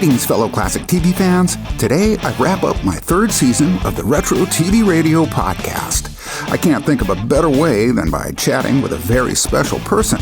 Greetings, fellow classic TV fans. Today, I wrap up my third season of the Retro TV Radio podcast. I can't think of a better way than by chatting with a very special person.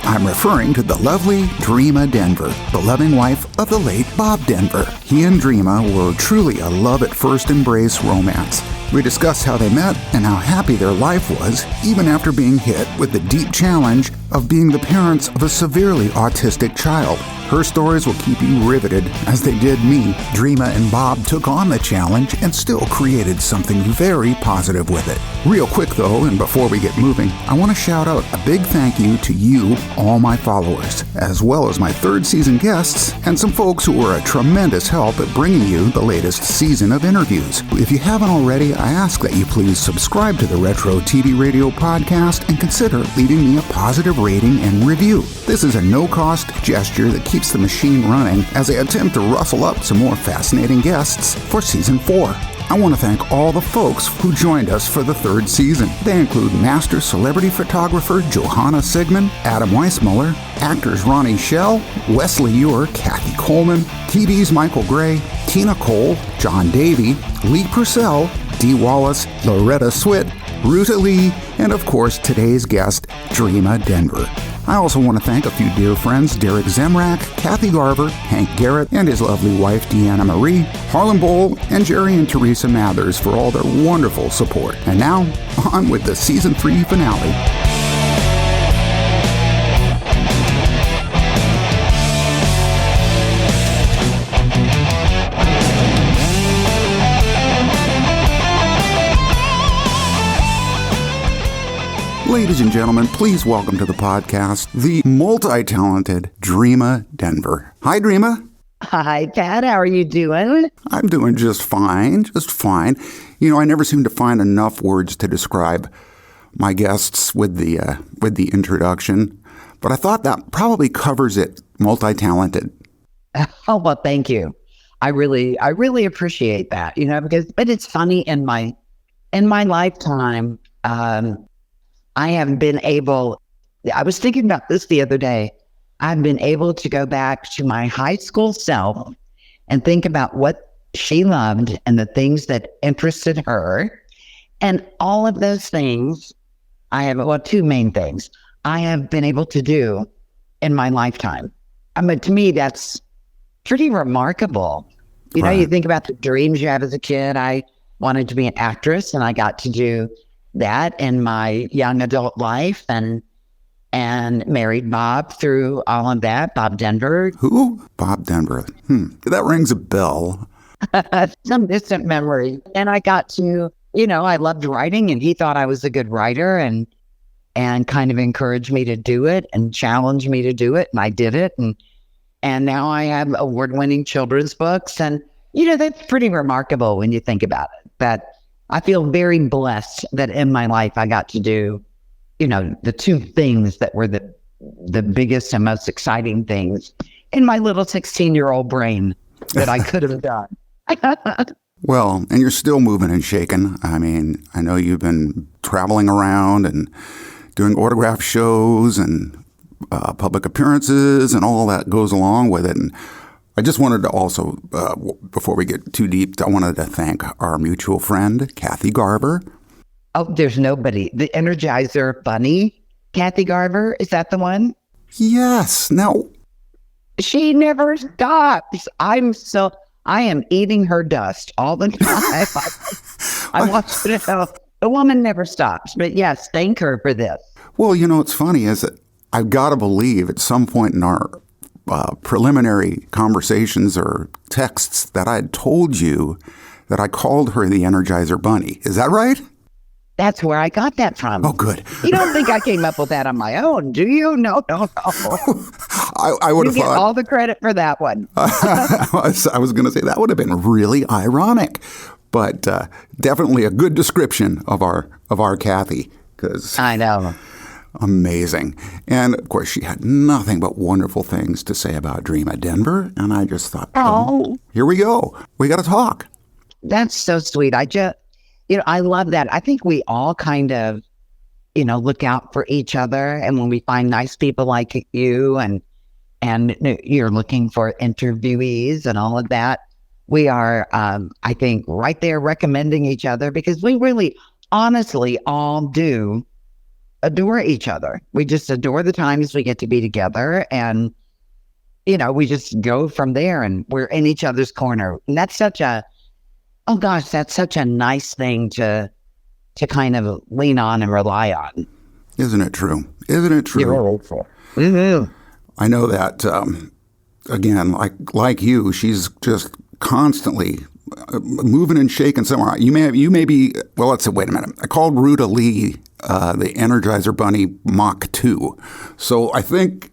I'm referring to the lovely Dreama Denver, the loving wife of the late Bob Denver. He and Dreama were truly a love-at-first embrace romance. We discuss how they met and how happy their life was, even after being hit with the deep challenge of being the parents of a severely autistic child. Her stories will keep you riveted, as they did me. Dreama and Bob took on the challenge and still created something very positive with it. Real quick though, and before we get moving, I want to shout out a big thank you to you, all my followers, as well as my third season guests, and some folks who were a tremendous help at bringing you the latest season of interviews. If you haven't already, I ask that you please subscribe to the Retro TV Radio podcast and consider leaving me a positive rating and review. This is a no-cost gesture that keeps the machine running as I attempt to rustle up some more fascinating guests for Season 4. I want to thank all the folks who joined us for the third season. They include master celebrity photographer Johanna Sigmund, Adam Weissmuller, actors Ronnie Schell, Wesley Ewer, Kathy Coleman, TV's Michael Gray, Tina Cole, John Davey, Lee Purcell, Dee Wallace, Loretta Swit, Ruta Lee, and of course today's guest, Dreama Denver. I also want to thank a few dear friends, Derek Zemrak, Kathy Garver, Hank Garrett, and his lovely wife, Deanna Marie, Harlan Bowl, and Jerry and Teresa Mathers for all their wonderful support. And now, on with the Season 3 finale. Ladies and gentlemen, please welcome to the podcast the multi-talented Dreama Denver. Hi, Dreama. Hi, Pat. How are you doing? I'm doing just fine, just fine. You know, I never seem to find enough words to describe my guests with the introduction, but I thought that probably covers it. Multi-talented. Oh, well, thank you. I really appreciate that. You know, but it's funny in my lifetime. I have been able, I was thinking about this the other day. I've been able to go back to my high school self and think about what she loved and the things that interested her. And all of those things, I have, two main things I have been able to do in my lifetime. I mean, to me, that's pretty remarkable. You know, you think about the dreams you have as a kid. I wanted to be an actress, and I got to do that in my young adult life, and married Bob through all of that. Bob Denver. Who? Bob Denver. That rings a bell. Some distant memory. And I got to, you know, I loved writing, and he thought I was a good writer, and kind of encouraged me to do it and challenged me to do it, and I did it, and now I have award-winning children's books, and you know, that's pretty remarkable when you think about it. That I feel very blessed that in my life I got to do, you know, the two things that were the biggest and most exciting things in my little 16-year-old brain that I could have done. Well, and you're still moving and shaking. I mean, I know you've been traveling around and doing autograph shows and public appearances and all that goes along with it. And I just wanted to also, before we get too deep, I wanted to thank our mutual friend, Kathy Garver. Oh, there's nobody. The Energizer Bunny, Kathy Garver, is that the one? Yes. Now, she never stops. I am eating her dust all the time. I want you to know, the woman never stops. But yes, thank her for this. Well, you know, what's funny is that I've got to believe at some point in our preliminary conversations or texts that I had told you that I called her the Energizer Bunny. Is that right? That's where I got that from. Oh, good. You don't think I came up with that on my own, do you? No. I would have get thought all the credit for that one. I was going to say that would have been really ironic, but definitely a good description of our Kathy. 'Cause I know. Amazing. And of course, she had nothing but wonderful things to say about Dreama Denver. And I just thought, oh, here we go. We got to talk. That's so sweet. I love that. I think we all kind of, you know, look out for each other. And when we find nice people like you and and you're looking for interviewees and all of that, we are, I think, right there recommending each other because we really, honestly, all do adore each other. We just adore the times we get to be together, and we just go from there, and we're in each other's corner. And that's such a nice thing to kind of lean on and rely on. Isn't it true? Isn't it true? You're hopeful. Mm-hmm. I know that, again, like you, she's just constantly moving and shaking somewhere. You may be, well, let's say, wait a minute. I called Ruta Lee the Energizer Bunny Mach 2. So I think...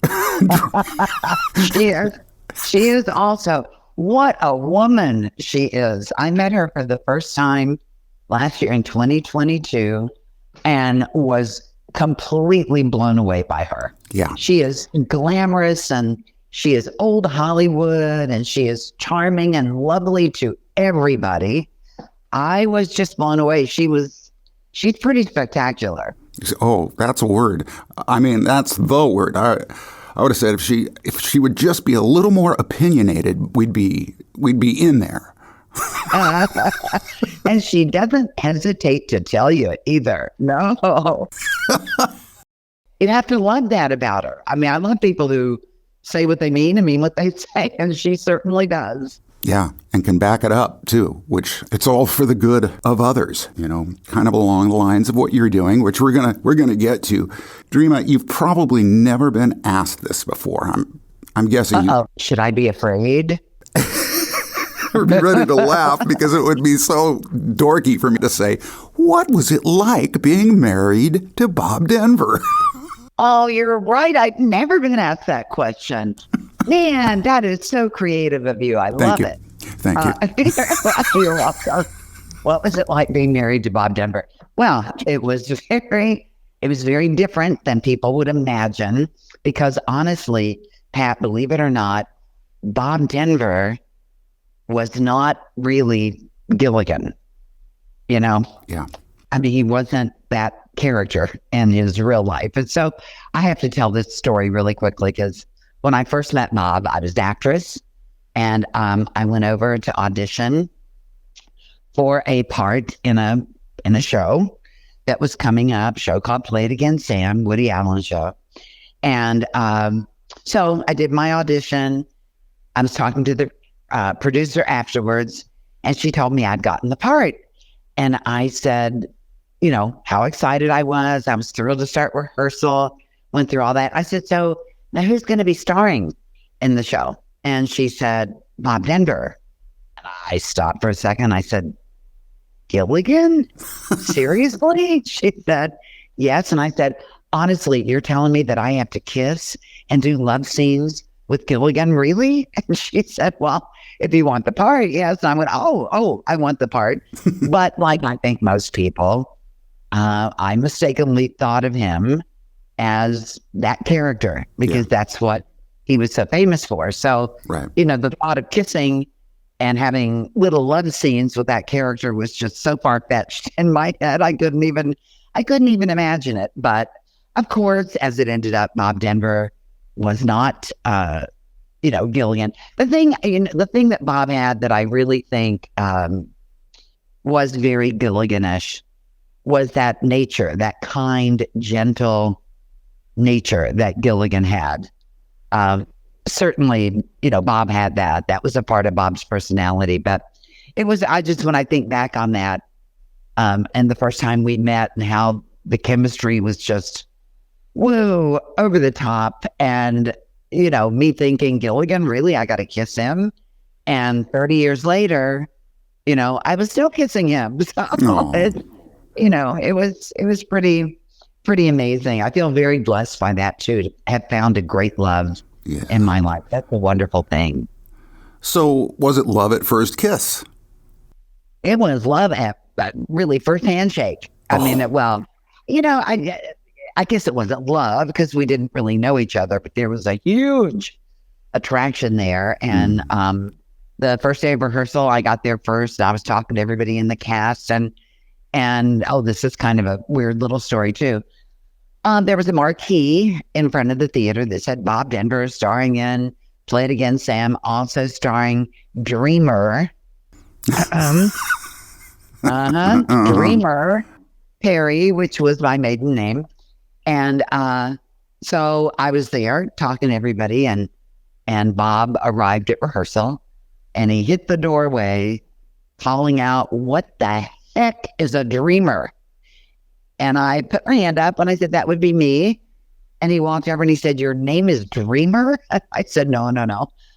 She is also, what a woman she is. I met her for the first time last year in 2022 and was completely blown away by her. Yeah. She is glamorous, and she is old Hollywood, and she is charming and lovely to everybody. I was just blown away. She's pretty spectacular. Oh, that's a word. I mean, that's the word. I would have said if she would just be a little more opinionated, we'd be in there. And she doesn't hesitate to tell you it either. No. You have to love that about her. I mean, I love people who say what they mean and mean what they say, and she certainly does. Yeah, and can back it up too, which it's all for the good of others, kind of along the lines of what you're doing, which we're gonna get to. Dreama, you've probably never been asked this before. I'm guessing. Should I be afraid? Or be ready to laugh because it would be so dorky for me to say, what was it like being married to Bob Denver? Oh, you're right. I've never been asked that question. Man, that is so creative of you. I love it. Thank you. You're welcome. What was it like being married to Bob Denver? Well, it was very different than people would imagine because honestly, Pat, believe it or not, Bob Denver was not really Gilligan, Yeah. I mean, he wasn't that character in his real life. And so I have to tell this story really quickly because when I first met Bob, I was an actress, and I went over to audition for a part in a show that was coming up, show called Play It Again, Sam, Woody Allen show. And so I did my audition. I was talking to the producer afterwards, and she told me I'd gotten the part. And I said, how excited I was. I was thrilled to start rehearsal, went through all that. I said, so now who's going to be starring in the show? And she said, Bob Denver. And I stopped for a second. I said, Gilligan? Seriously? She said, yes. And I said, honestly, you're telling me that I have to kiss and do love scenes with Gilligan, really? And she said, well, if you want the part, yes. And I went, oh, I want the part. But like I think most people, I mistakenly thought of him as that character because that's what he was so famous for. So, right. The thought of kissing and having little love scenes with that character was just so far-fetched in my head. I couldn't even imagine it. But of course, as it ended up, Bob Denver was not, Gilligan. The thing that Bob had that I really think was very Gilliganish was that nature, that kind, gentle nature that Gilligan had. Certainly, Bob had that. That was a part of Bob's personality. But it was, when I think back on that, and the first time we met and how the chemistry was just, whoa, over the top. And, me thinking, Gilligan, really? I got to kiss him? And 30 years later, I was still kissing him. So, it was pretty amazing. I feel very blessed by that too, to have found a great love in my life. That's a wonderful thing. So was it love at first kiss? It was love at really first handshake. I mean, I guess it wasn't love because we didn't really know each other, but there was a huge attraction there. And the first day of rehearsal, I got there first. I was talking to everybody in the cast, and this is kind of a weird little story too. There was a marquee in front of the theater that said Bob Denver starring in Play It Again, Sam, also starring Dreamer. Dreamer Perry, which was my maiden name. And so I was there talking to everybody, and Bob arrived at rehearsal, and he hit the doorway calling out, "What the heck is a dreamer?" And I put my hand up and I said, "That would be me." And he walked over and he said, "Your name is Dreamer?" I said, No.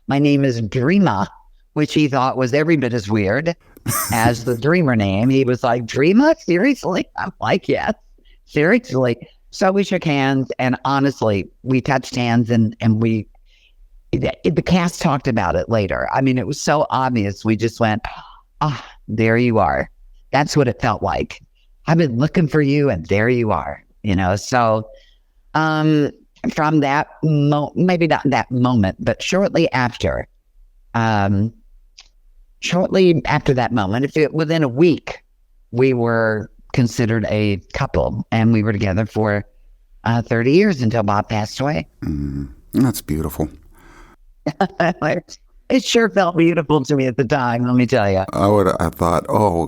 My name is Dreama," which he thought was every bit as weird as the Dreamer name. He was like, "Dreama? Seriously?" I'm like, "Yes, seriously." So we shook hands, and honestly, we touched hands, and the cast talked about it later. I mean, it was so obvious. We just went, "Ah, there you are." That's what it felt like. I've been looking for you, and there you are. So from that, maybe not that moment, but shortly after that moment, within a week, we were considered a couple, and we were together for 30 years until Bob passed away. That's beautiful. It sure felt beautiful to me at the time, let me tell you. I thought,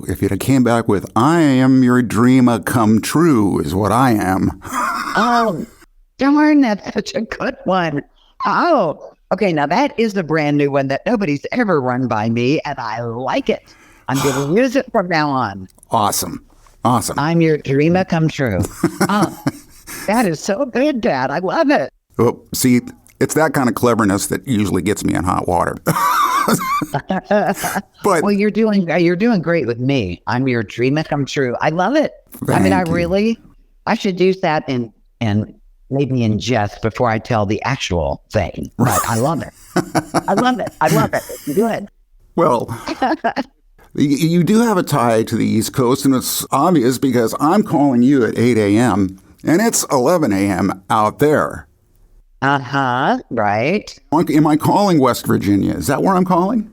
if you'd have came back with, "I am your Dreama Come True," is what I am. Oh, darn, that's such a good one. Oh, okay, now that is the brand new one that nobody's ever run by me, and I like it. I'm going to use it from now on. Awesome. I'm your Dreama Come True. Oh, that is so good, Dad. I love it. Oh, see, it's that kind of cleverness that usually gets me in hot water. But well, you're doing great with me. I'm your Dreama Come True. I love it. I should use that in maybe in jest before I tell the actual thing. But I love it. I love it. It's good. Well, you do have a tie to the East Coast, and it's obvious because I'm calling you at 8 a.m. and it's 11 a.m. out there. Right. Am I calling West Virginia? Is that where I'm calling?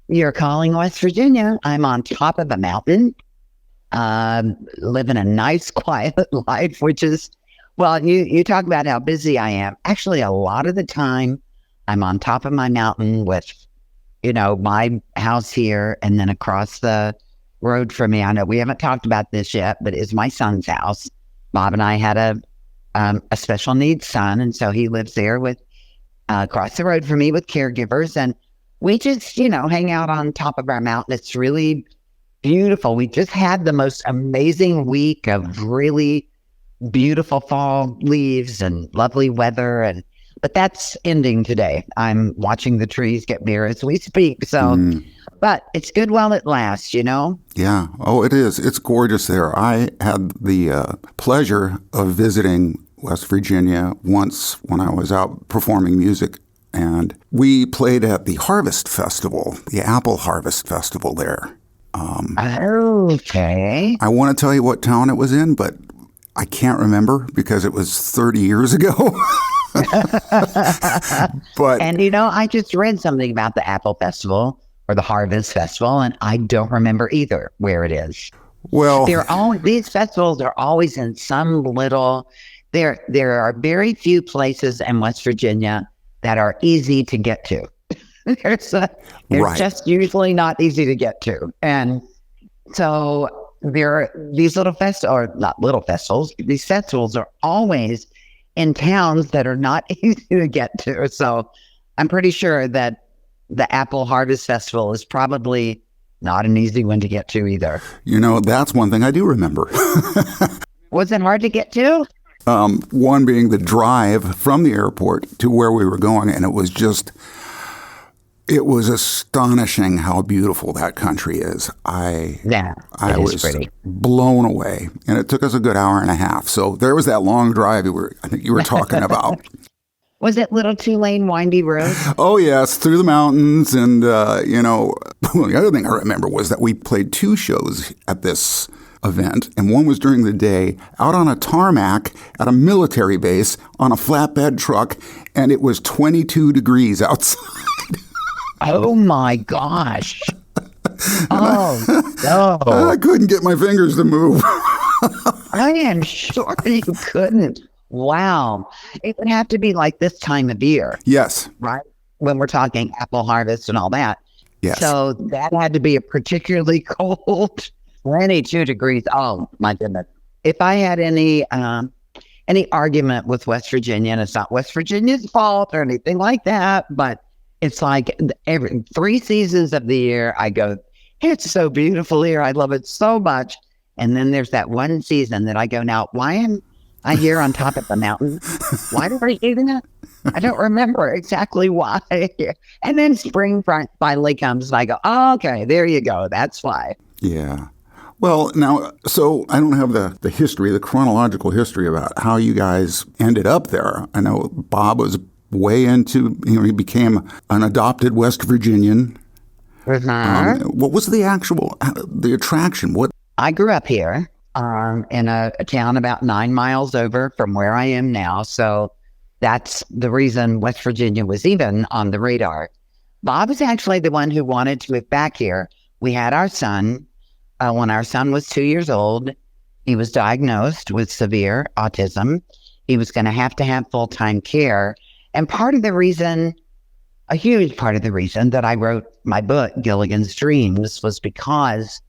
You're calling West Virginia. I'm on top of a mountain, living a nice, quiet life, which is, well, you talk about how busy I am. Actually, a lot of the time, I'm on top of my mountain with, my house here, and then across the road from me. I know we haven't talked about this yet, but it's my son's house. Bob and I had a special needs son, and so he lives there with across the road from me with caregivers, and we just hang out on top of our mountain. It's really beautiful. We just had the most amazing week of really beautiful fall leaves and lovely weather, but that's ending today. I'm watching the trees get bare as we speak, so but it's good while it lasts, Yeah. Oh, it is. It's gorgeous there. I had the pleasure of visiting West Virginia once when I was out performing music, and we played at the Harvest Festival, the Apple Harvest Festival there. Okay. I want to tell you what town it was in, but I can't remember because it was 30 years ago. But I just read something about the Apple Festival or the Harvest Festival, and I don't remember either where it is. Well, these festivals are always in some little. There are very few places in West Virginia that are easy to get to. They're right. just usually not easy to get to, and so there are these little festivals, or not little festivals. These festivals are always in towns that are not easy to get to. So I'm pretty sure that the Apple Harvest Festival is probably not an easy one to get to either. That's one thing I do remember. Was it hard to get to? One being the drive from the airport to where we were going, and it was astonishing how beautiful that country is. I was pretty. blown away, and it took us a good hour and a half. So there was that long drive I think you were talking about. Was it little 2-lane windy road? Oh, yes, through the mountains. And, the other thing I remember was that we played 2 shows at this event, and one was during the day out on a tarmac at a military base on a flatbed truck, and it was 22 degrees outside. Oh, my gosh. Oh, no. I couldn't get my fingers to move. I am sure you couldn't. Wow. It would have to be like this time of year, Yes. right? When we're talking apple harvest and all that. Yes. So that had to be a particularly cold 22 degrees. Oh, my goodness. If I had any argument with West Virginia, and it's not West Virginia's fault or anything like that, but it's like every 3 seasons of the year, I go, it's so beautiful here. I love it so much. And then there's that one season that I go, now, why am I here on top of the mountain? Why do I do that? I don't remember exactly why. And then spring finally comes and I go, oh, okay, there you go. That's why. Yeah. Well, now, so I don't have the history, the chronological history about how you guys ended up there. I know Bob was way into, he became an adopted West Virginian. What was the attraction? I grew up here in a town about 9 miles over from where I am now. So that's the reason West Virginia was even on the radar. Bob was actually the one who wanted to move back here. We had our son. When our son was 2 years old, he was diagnosed with severe autism. He was going to have full-time care. And a huge part of the reason that I wrote my book, Gilligan's Dreams, was because,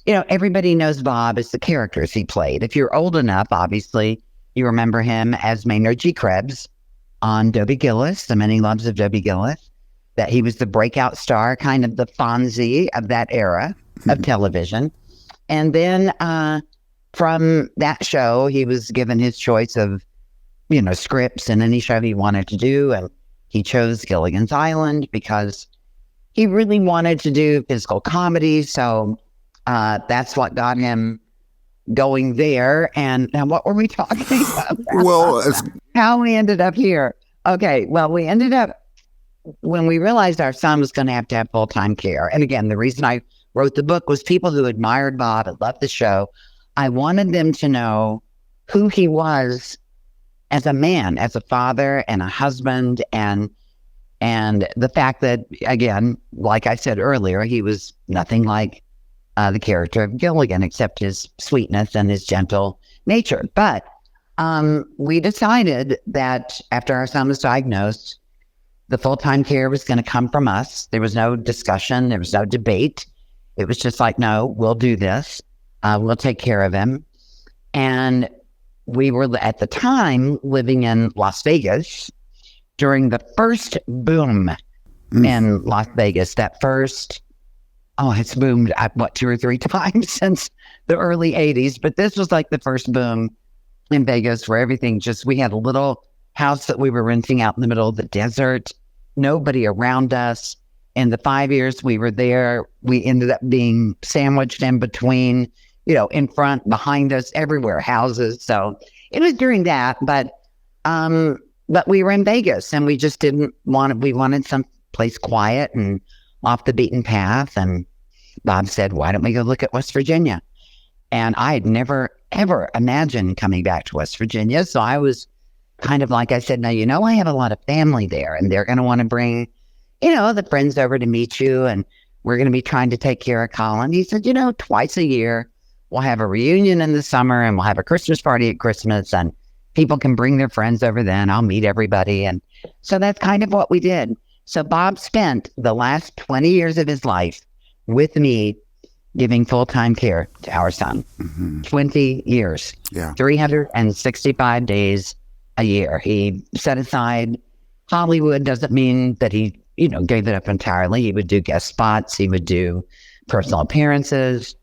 everybody knows Bob as the characters he played. If you're old enough, obviously, you remember him as Maynard G. Krebs on Dobie Gillis, The Many Loves of Dobie Gillis, that he was the breakout star, kind of the Fonzie of that era of television. And then from that show, he was given his choice of, scripts in any show he wanted to do. And he chose Gilligan's Island because he really wanted to do physical comedy. So that's what got him going there. And now what were we talking about? Well, how we ended up here. Okay. Well, we ended up when we realized our son was going to have full-time care. And again, the reason I wrote the book was people who admired Bob and loved the show. I wanted them to know who he was as a man, as a father and a husband, and the fact that, again, like I said earlier, he was nothing like the character of Gilligan, except his sweetness and his gentle nature. But we decided that after our son was diagnosed, the full-time care was going to come from us. There was no discussion. There was no debate. It was just like, no, we'll do this. We'll take care of him. And we were at the time living in Las Vegas during the first boom in Las Vegas. That first, it's boomed, 2 or 3 times since the early 80s. But this was like the first boom in Vegas where everything we had a little house that we were renting out in the middle of the desert. Nobody around us. In the 5 years we were there, we ended up being sandwiched in between, in front, behind us, everywhere, houses. So it was during that, but we were in Vegas and we just we wanted some place quiet and off the beaten path. And Bob said, why don't we go look at West Virginia? And I had never, ever imagined coming back to West Virginia. So I was kind of like, I said, now, I have a lot of family there and they're going to want to bring, the friends over to meet you. And we're going to be trying to take care of Colin. He said, twice a year, we'll have a reunion in the summer and we'll have a Christmas party at Christmas and people can bring their friends over then. I'll meet everybody. And so that's kind of what we did. So Bob spent the last 20 years of his life with me giving full-time care to our son. 20 years. Yeah. 365 days a year. He set aside Hollywood. Doesn't mean that he, gave it up entirely. He would do guest spots. He would do personal appearances.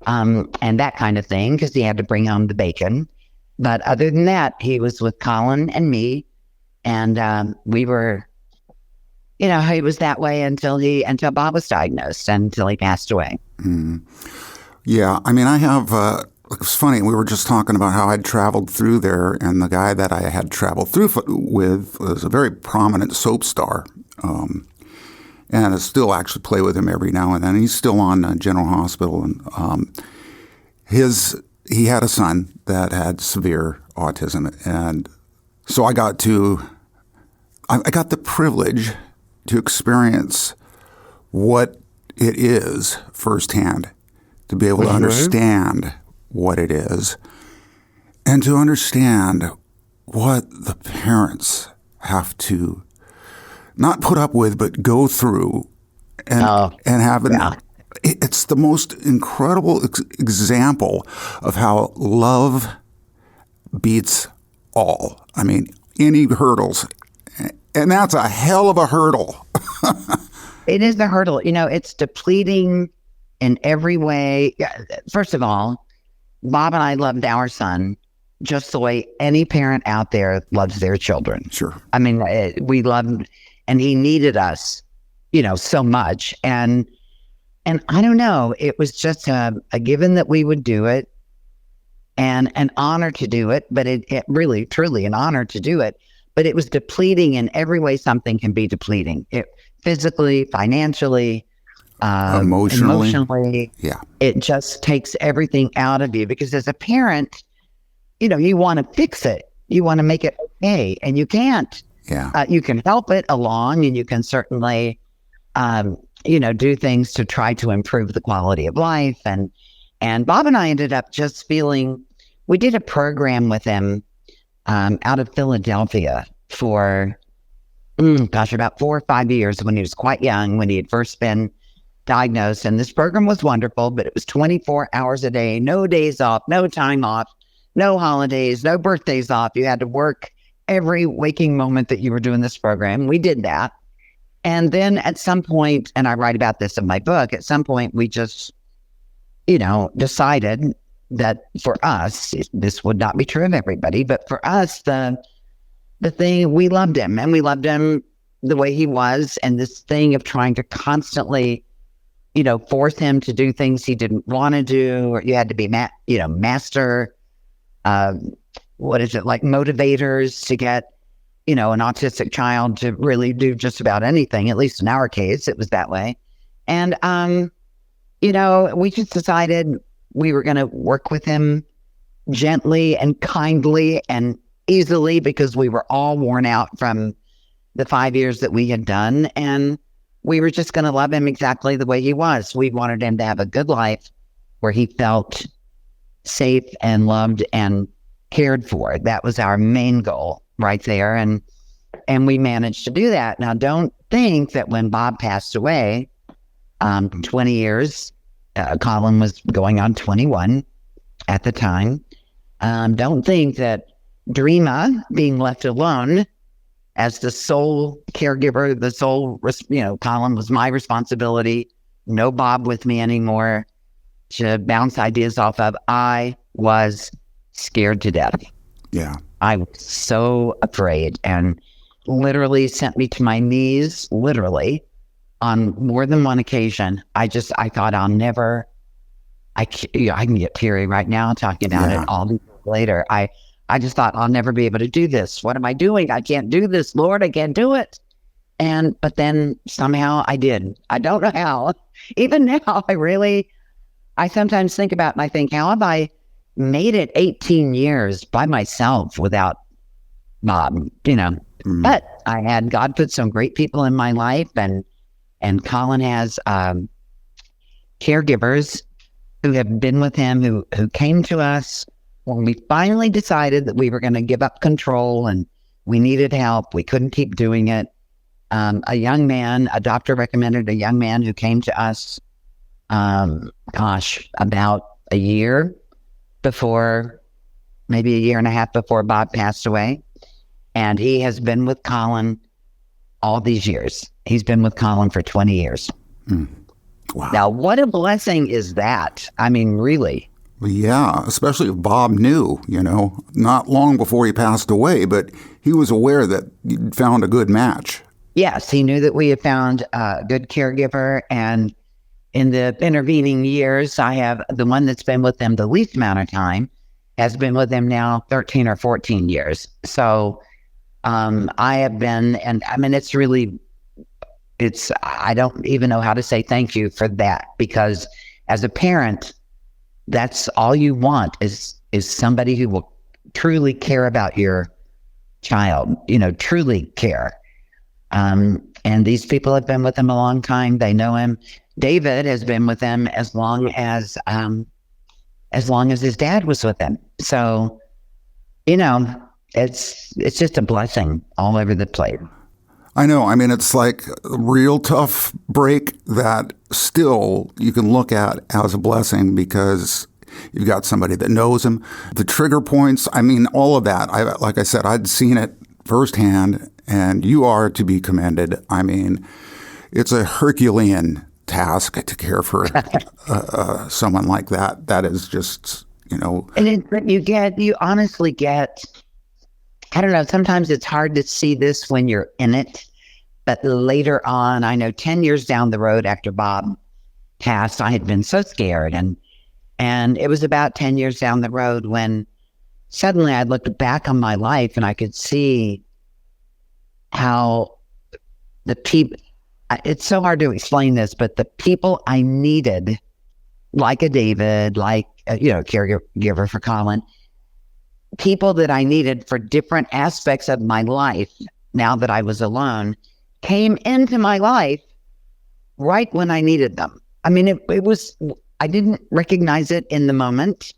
And that kind of thing, because he had to bring home the bacon. But other than that, he was with Colin and me, and we were, he was that way until Bob was diagnosed and until he passed away. Yeah, I mean, I have. It's funny. We were just talking about how I'd traveled through there, and the guy that I had traveled through with was a very prominent soap star. And I still actually play with him every now and then. He's still on General Hospital, and he had a son that had severe autism, and so I got the privilege to experience what it is firsthand, to be able to understand what it is, and to understand what the parents have to not put up with, but go through and have it's the most incredible example of how love beats all. I mean, any hurdles. And that's a hell of a hurdle. It is the hurdle. It's depleting in every way. First of all, Bob and I loved our son just the way any parent out there loves their children. Sure. I mean, we loved, and he needed us, so much. And I don't know, it was just a given that we would do it, and an honor to do it, but it really, truly an honor to do it. But it was depleting in every way something can be depleting. Physically, financially, emotionally. Yeah. It just takes everything out of you, because as a parent, you want to fix it. You want to make it okay, and you can't. Yeah. You can help it along, and you can certainly, do things to try to improve the quality of life. And Bob and I ended up just feeling, we did a program with him out of Philadelphia for, about 4 or 5 years, when he was quite young, when he had first been diagnosed. And this program was wonderful, but it was 24 hours a day, no days off, no time off, no holidays, no birthdays off. You had to work every waking moment that you were doing this program. We did that. And then at some point, and I write about this in my book, at some point we just, decided that for us, this would not be true of everybody, but for us, the thing, we loved him, and we loved him the way he was. And this thing of trying to constantly, force him to do things he didn't want to do, or you had to be, master, motivators to get, an autistic child to really do just about anything. At least in our case, it was that way. And, we just decided we were going to work with him gently and kindly and easily, because we were all worn out from the 5 years that we had done. And we were just going to love him exactly the way he was. We wanted him to have a good life where he felt safe and loved and cared for. That was our main goal right there. And we managed to do that. Now, don't think that when Bob passed away, 20 years, Colin was going on 21 at the time. Don't think that Dreama, being left alone as the sole caregiver, Colin was my responsibility. No Bob with me anymore to bounce ideas off of. I was scared to death. Yeah. I was so afraid, and literally sent me to my knees, literally, on more than one occasion. I thought I can get teary right now talking about it all later. I just thought, I'll never be able to do this. What am I doing? I can't do this, Lord. I can't do it. But then somehow I did. I don't know how. Even now, I sometimes think about, and I think, how have I made it 18 years by myself without Bob, But God put some great people in my life, and Colin has caregivers who have been with him, who came to us when we finally decided that we were going to give up control and we needed help. We couldn't keep doing it. A doctor recommended a young man who came to us, about a year before, maybe a year and a half before Bob passed away. And he has been with Colin all these years. He's been with Colin for 20 years. Wow. Now, what a blessing is that? I mean, really. Yeah, especially if Bob knew, not long before he passed away, but he was aware that you'd found a good match. Yes, he knew that we had found a good caregiver. And in the intervening years, I have the one that's been with them the least amount of time has been with him now 13 or 14 years. So I have been, and I mean, I don't even know how to say thank you for that, because as a parent, that's all you want is somebody who will truly care about your child, truly care. And these people have been with him a long time. They know him. David has been with him as long as his dad was with him. So, it's just a blessing all over the place. I know. I mean, it's like a real tough break that still you can look at as a blessing because you've got somebody that knows him. The trigger points, I mean, all of that. Like I said, I'd seen it firsthand, and you are to be commended. I mean, it's a Herculean task to care for someone like that. That is just, And you honestly get, I don't know, sometimes it's hard to see this when you're in it, but later on, I know 10 years down the road after Bob passed, I had been so scared. And it was about 10 years down the road when suddenly I looked back on my life and I could see how the people, it's so hard to explain this, but the people I needed, like a David, like, caregiver for Colin, people that I needed for different aspects of my life, now that I was alone, came into my life right when I needed them. I mean, it was, I didn't recognize it in the moment,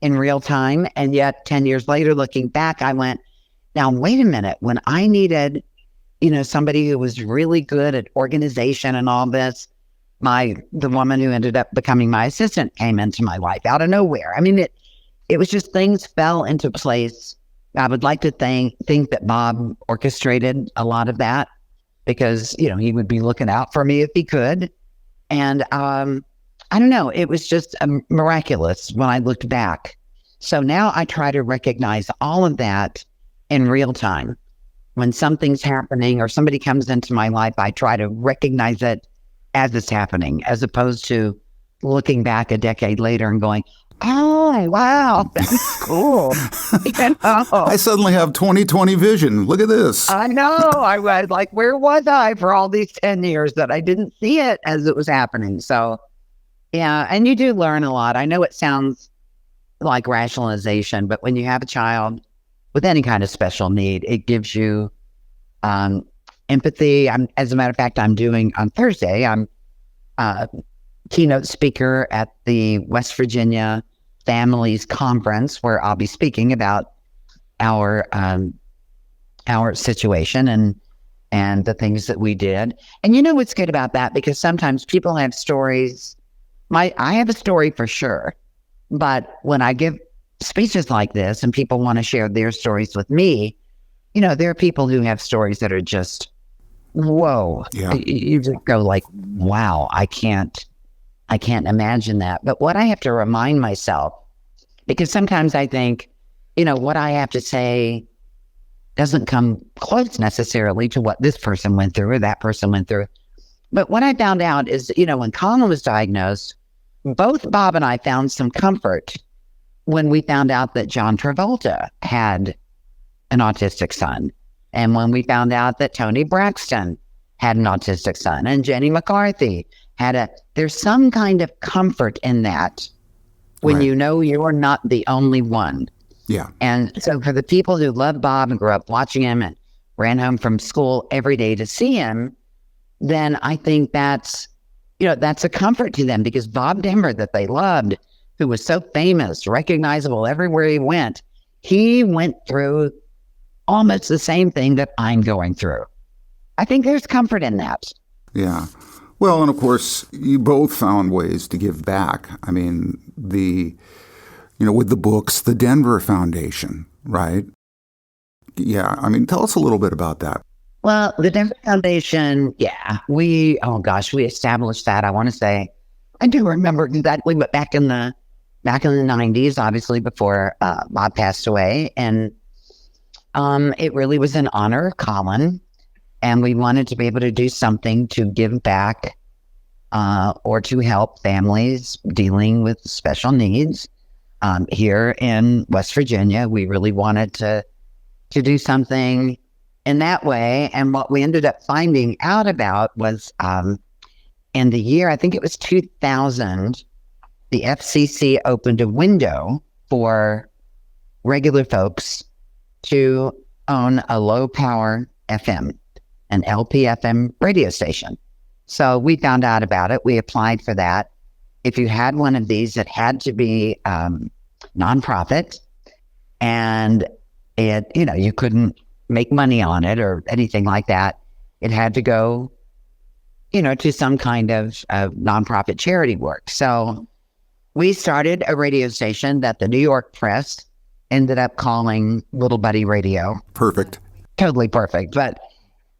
in real time. And yet 10 years later, looking back, I went, now, wait a minute, when I needed, somebody who was really good at organization and all this, the woman who ended up becoming my assistant came into my life out of nowhere. I mean, it was just things fell into place. I would like to think that Bob orchestrated a lot of that because, he would be looking out for me if he could. And I don't know, it was just miraculous when I looked back. So now I try to recognize all of that in real time. When something's happening or somebody comes into my life, I try to recognize it as it's happening, as opposed to looking back a decade later and going, oh, wow, that's cool. I suddenly have 20/20 vision. Look at this. I know. I was like, where was I for all these 10 years that I didn't see it as it was happening? So, yeah, and you do learn a lot. I know it sounds like rationalization, but when you have a child with any kind of special need, it gives you empathy. As a matter of fact, I'm doing on Thursday, I'm keynote speaker at the West Virginia Families Conference, where I'll be speaking about our situation and the things that we did. And what's good about that? Because sometimes people have stories. I have a story for sure, but when I give speeches like this and people want to share their stories with me, there are people who have stories that are just, whoa. Yeah. You just go like, wow, I can't imagine that. But what I have to remind myself, because sometimes I think, what I have to say doesn't come close necessarily to what this person went through or that person went through. But what I found out is, when Colin was diagnosed, both Bob and I found some comfort when we found out that John Travolta had an autistic son. And when we found out that Tony Braxton had an autistic son and Jenny McCarthy there's some kind of comfort in that when right. You're not the only one. Yeah. And so for the people who love Bob and grew up watching him and ran home from school every day to see him, then I think that's a comfort to them, because Bob Denver, that they loved, who was so famous, recognizable everywhere he went through almost the same thing that I'm going through. I think there's comfort in that. Yeah. Well, and of course, you both found ways to give back. I mean, with the books, the Denver Foundation, right? Yeah. I mean, tell us a little bit about that. Well, the Denver Foundation, yeah, we established that. I want to say, I do remember exactly, but back in the 90s, obviously before Bob passed away, and it really was in honor of Colin, and we wanted to be able to do something to give back or to help families dealing with special needs here in West Virginia. We really wanted to do something in that way. And what we ended up finding out about was in the year, I think it was 2000, the FCC opened a window for regular folks to own a low power FM, an LP-FM radio station. So we found out about it. We applied for that. If you had one of these, it had to be nonprofit, and you couldn't make money on it or anything like that. It had to go, to some kind of nonprofit charity work. So we started a radio station that the New York press ended up calling Little Buddy Radio. Perfect. Totally perfect. But,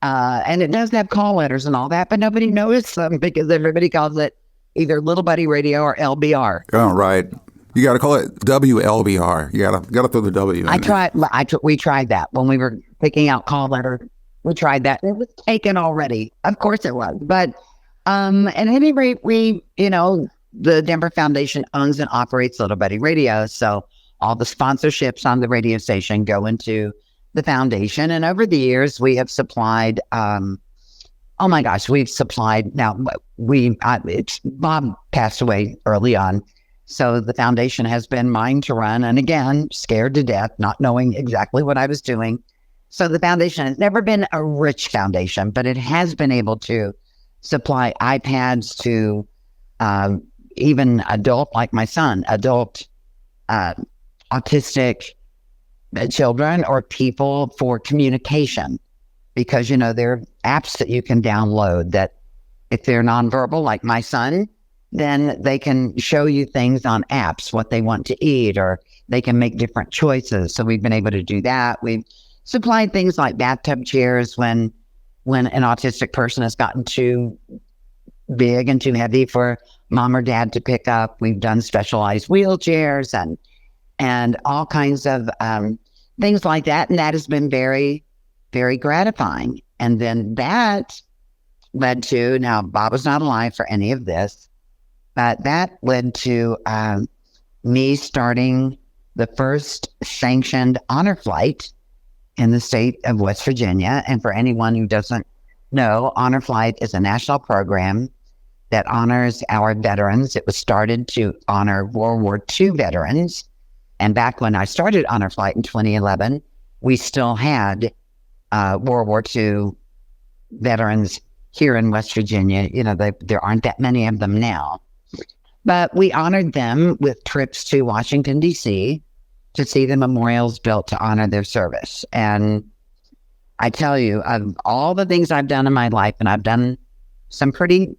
and it does have call letters and all that, but nobody knows them because everybody calls it either Little Buddy Radio or LBR. Oh, right. You got to call it WLBR. You got to throw the W in. We tried that when we were picking out call letters. We tried that. It was taken already. Of course it was. But at any rate, the Denver Foundation owns and operates Little Buddy Radio. So all the sponsorships on the radio station go into the foundation. And over the years, we have supplied, Bob passed away early on. So the foundation has been mine to run. And again, scared to death, not knowing exactly what I was doing. So the foundation has never been a rich foundation, but it has been able to supply iPads to even adult, like my son, autistic children or people for communication. Because, there are apps that you can download that if they're nonverbal, like my son, then they can show you things on apps, what they want to eat, or they can make different choices. So we've been able to do that. We've supplied things like bathtub chairs when an autistic person has gotten too big and too heavy for mom or dad to pick up. We've done specialized wheelchairs and all kinds of things like that. And that has been very, very gratifying. And then that led to, now Bob was not alive for any of this, but that led to me starting the first sanctioned honor flight in the state of West Virginia. And for anyone who doesn't know, Honor Flight is a national program that honors our veterans. It was started to honor World War II veterans. And back when I started Honor Flight in 2011, we still had World War II veterans here in West Virginia. There aren't that many of them now. But we honored them with trips to Washington, D.C., to see the memorials built to honor their service. And I tell you, of all the things I've done in my life, and I've done some pretty,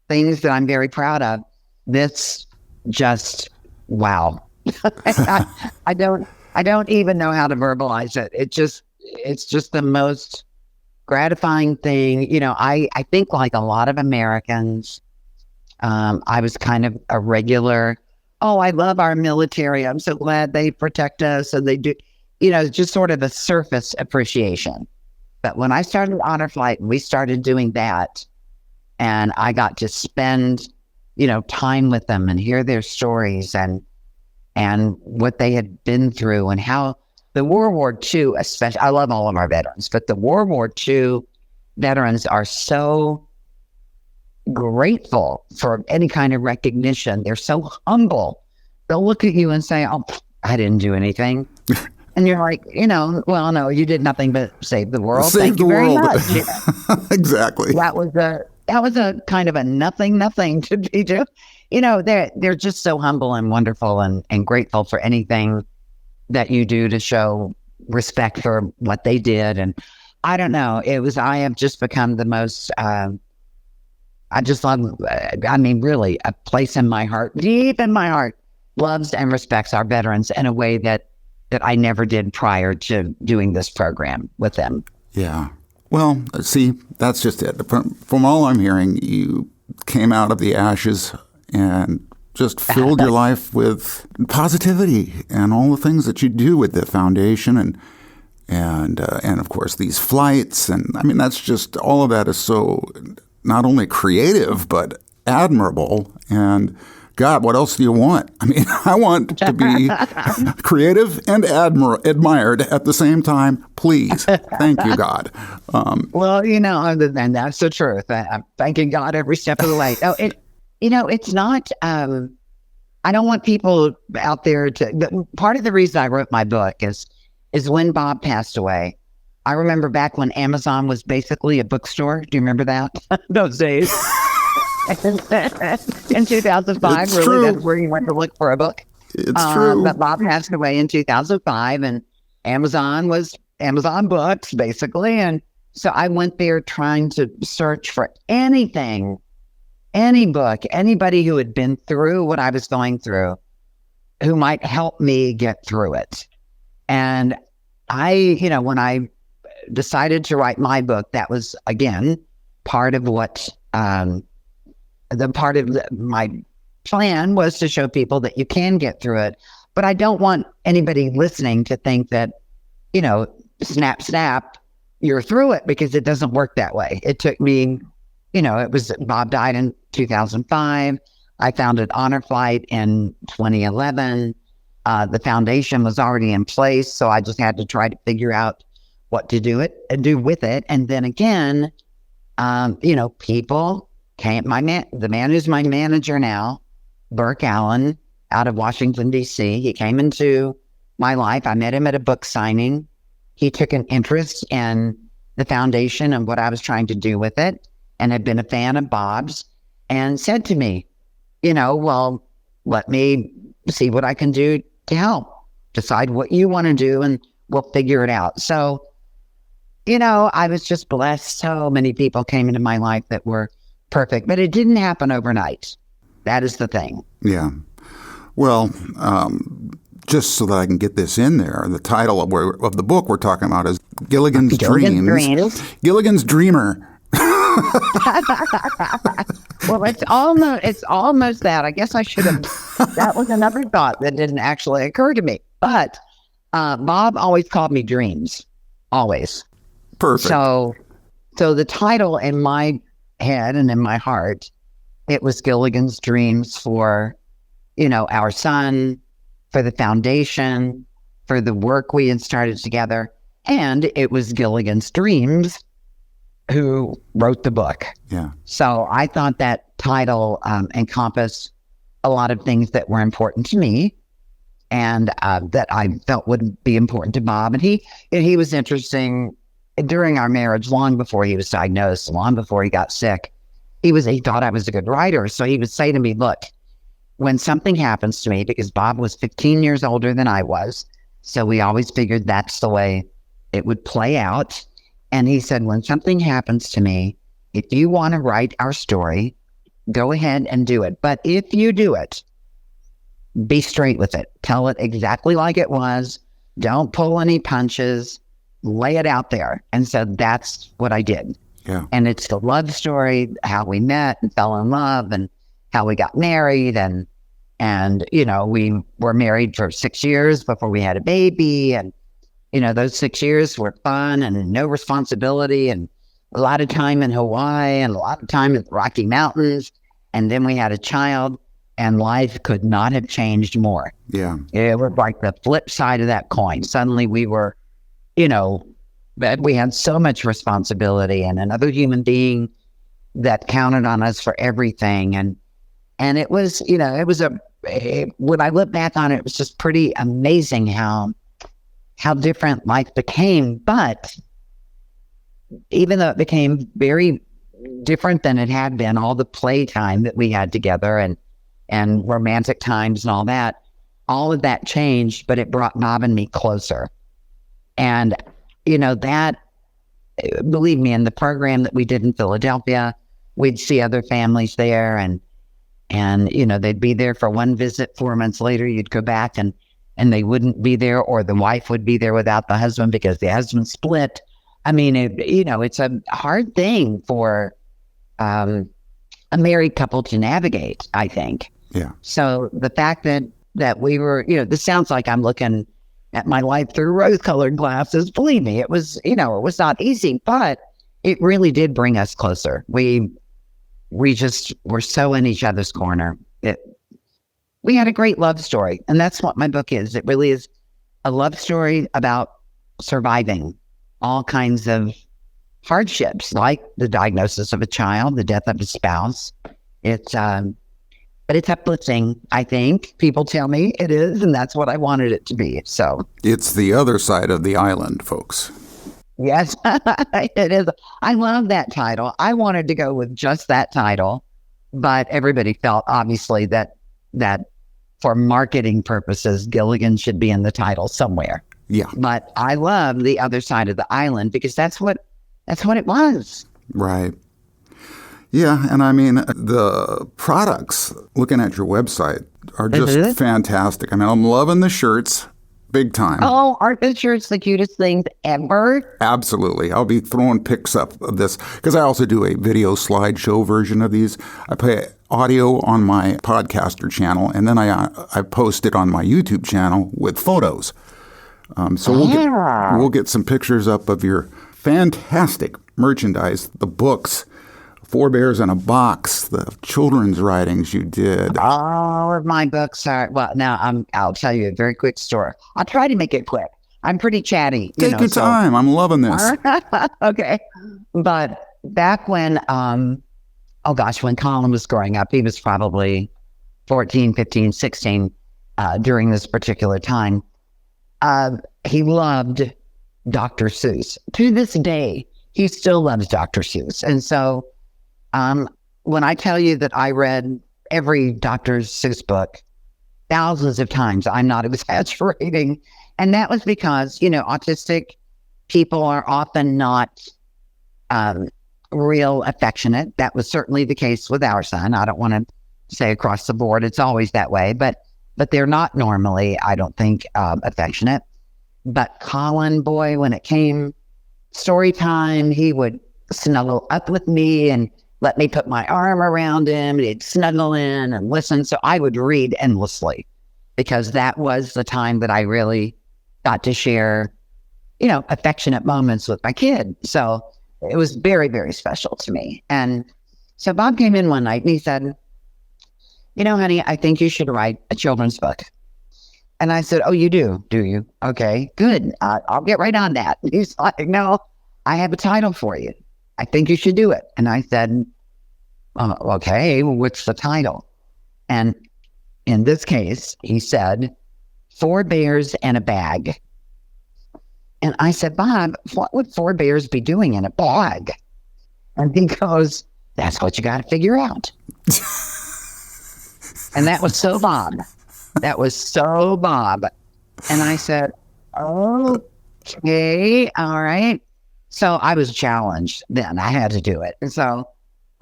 things that I'm very proud of, this just, wow. I don't even know how to verbalize it. It's just the most gratifying thing. I think like a lot of Americans, I was kind of a regular, I love our military. I'm so glad they protect us. And they do, just sort of a surface appreciation. But when I started Honor Flight, we started doing that. And I got to spend, time with them and hear their stories and what they had been through and how the World War II, especially, I love all of our veterans, but the World War II veterans are so grateful for any kind of recognition. They're so humble. They'll look at you and say, I didn't do anything. And you're like, well, no, you did nothing but save the world. Thank you very much. Exactly. That was a kind of a nothing to be doing. They're just so humble and wonderful and grateful for anything that you do to show respect for what they did. And I don't know, I have just become the most, I just love, really, a place in my heart, deep in my heart, loves and respects our veterans in a way that I never did prior to doing this program with them. Yeah. Well, see, that's just it. From all I'm hearing, you came out of the ashes and just filled your life with positivity and all the things that you do with the foundation and of course these flights. And that's just, all of that is so not only creative, but admirable. And God, what else do you want? I want to be creative and admired at the same time. Please. Thank you, God. Well, and that's the truth. I'm thanking God every step of the way. It's not, I don't want people out there part of the reason I wrote my book is when Bob passed away. I remember back when Amazon was basically a bookstore. Do you remember that? Those days. In 2005, it's really, true. that's where you went to look for a book. It's true. But Bob passed away in 2005, and Amazon was Amazon Books, basically. And so I went there trying to search for anything, any book, anybody who had been through what I was going through, who might help me get through it. And when I decided to write my book, that was, again, part of what my plan was, to show people that you can get through it. But I don't want anybody listening to think that, snap, snap, you're through it, because it doesn't work that way. It took me, Bob died in 2005. I founded Honor Flight in 2011. The foundation was already in place, so I just had to try to figure out what to do with it. And then again, people came. The man who's my manager now, Burke Allen, out of Washington, D.C., he came into my life. I met him at a book signing. He took an interest in the foundation and what I was trying to do with it, and had been a fan of Bob's, and said to me, well, let me see what I can do to help. Decide what you want to do, and we'll figure it out. So, I was just blessed. So many people came into my life that were perfect, but it didn't happen overnight. That is the thing. Yeah. Well, just so that I can get this in there, the title of the book we're talking about is Gilligan's Dreams. Gilligan's Dreamer. Well, it's almost that. I guess I should have. That was another thought that didn't actually occur to me. But Bob always called me Dreams. Always. Perfect. So the title in my head and in my heart, it was Gilligan's Dreams for, our son, for the foundation, for the work we had started together. And it was Gilligan's Dreams who wrote the book. Yeah. So I thought that title encompassed a lot of things that were important to me, and that I felt would be important to Bob. And he was interesting during our marriage, long before he was diagnosed, long before he got sick. He thought I was a good writer. So he would say to me, look, when something happens to me, because Bob was 15 years older than I was, so we always figured that's the way it would play out. And he said, when something happens to me, if you want to write our story, go ahead and do it. But if you do it, be straight with it. Tell it exactly like it was. Don't pull any punches. Lay it out there. And so that's what I did. Yeah. And it's the love story, how we met and fell in love, and how we got married. And we were married for 6 years before we had a baby. And those 6 years were fun and no responsibility, and a lot of time in Hawaii and a lot of time in the Rocky Mountains. And then we had a child, and life could not have changed more. Yeah. It was like the flip side of that coin. Suddenly we were, we had so much responsibility, and another human being that counted on us for everything. And it was, when I look back on it, it was just pretty amazing how different life became. But even though it became very different than it had been, all the playtime that we had together and romantic times and all of that changed, but it brought Bob and me closer. And, that, believe me, in the program that we did in Philadelphia, we'd see other families there, and they'd be there for one visit. 4 months later, you'd go back and they wouldn't be there, or the wife would be there without the husband because the husband split. I mean, it's a hard thing for a married couple to navigate, I think. Yeah. So the fact that we were, this sounds like I'm looking at my life through rose-colored glasses. Believe me, it was not easy, but it really did bring us closer. We just were so in each other's corner. We had a great love story, and that's what my book is. It really is a love story about surviving all kinds of hardships, like the diagnosis of a child, the death of a spouse. But it's uplifting, I think. People tell me it is, and that's what I wanted it to be. So it's the other side of the island, folks. Yes, it is. I love that title. I wanted to go with just that title, but everybody felt, obviously, that for marketing purposes, Gilligan should be in the title somewhere. Yeah. But I love the other side of the island because that's what it was. Right. Yeah, and I mean, the products, looking at your website, are just fantastic. I mean, I'm loving the shirts, big time. Oh, aren't the shirts the cutest things ever? Absolutely. I'll be throwing pics up of this because I also do a video slideshow version of these. I play audio on my podcaster channel, and then I post it on my YouTube channel with photos. So we'll get some pictures up of your fantastic merchandise, the books, Four Bears in a Box, the children's writings you did. All of my books are, well, now I'll tell you a very quick story. I'll try to make it quick. I'm pretty chatty. Take your time. I'm loving this. Okay. But back when, when Colin was growing up, he was probably 14, 15, 16 during this particular time. He loved Dr. Seuss. To this day, he still loves Dr. Seuss. And so when I tell you that I read every Dr. Seuss book thousands of times, I'm not exaggerating. And that was because, autistic people are often not real affectionate. That was certainly the case with our son. I don't want to say across the board it's always that way, but they're not normally, I don't think, affectionate. But Colin, boy, when it came story time, he would snuggle up with me and let me put my arm around him. He'd snuggle in and listen. So I would read endlessly because that was the time that I really got to share, affectionate moments with my kid. So it was very, very special to me. And so Bob came in one night and he said, honey, I think you should write a children's book. And I said, oh, you do you? Okay, good. I'll get right on that. And he's like, no, I have a title for you. I think you should do it. And I said, okay, well, what's the title? And in this case, he said, Four Bears and a Bag. And I said, Bob, what would four bears be doing in a bag? And he goes, that's what you got to figure out. And that was so Bob. That was so Bob. And I said, okay, all right. So I was challenged then. I had to do it. And so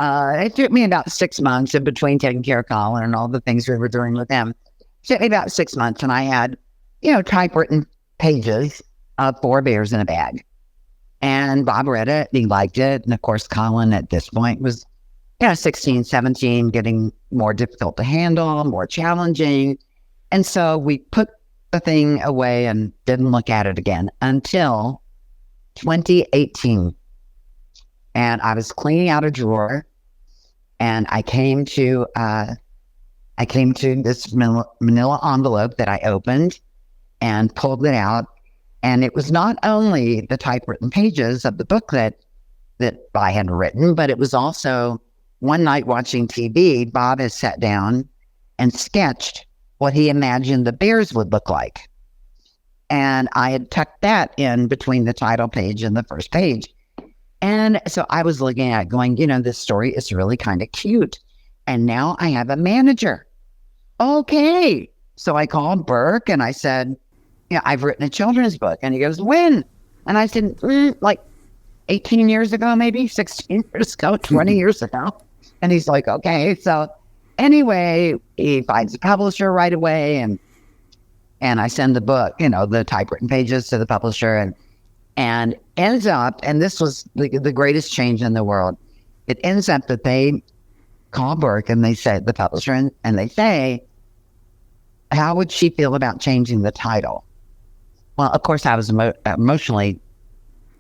it took me about 6 months in between taking care of Colin and all the things we were doing with him. It took me about 6 months. And I had, typewritten pages of Four Bears in a Bag. And Bob read it. He liked it. And of course, Colin at this point was 16, 17, getting more difficult to handle, more challenging. And so we put the thing away and didn't look at it again until 2018. And I was cleaning out a drawer and I came to this manila envelope that I opened and pulled it out. And it was not only the typewritten pages of the book that I had written, but it was also one night watching TV, Bob has sat down and sketched what he imagined the bears would look like. And I had tucked that in between the title page and the first page. And so I was looking at it going, this story is really kind of cute. And now I have a manager. Okay. So I called Burke and I said, I've written a children's book. And he goes, when? And I said, like 18 years ago, maybe 16 years ago, 20 years ago. And he's like, okay. So anyway, he finds a publisher right away. And I send the book, the typewritten pages to the publisher and ends up, and this was the greatest change in the world. It ends up that they call Burke and they say, the publisher, and they say, how would she feel about changing the title? Well, of course, I was emotionally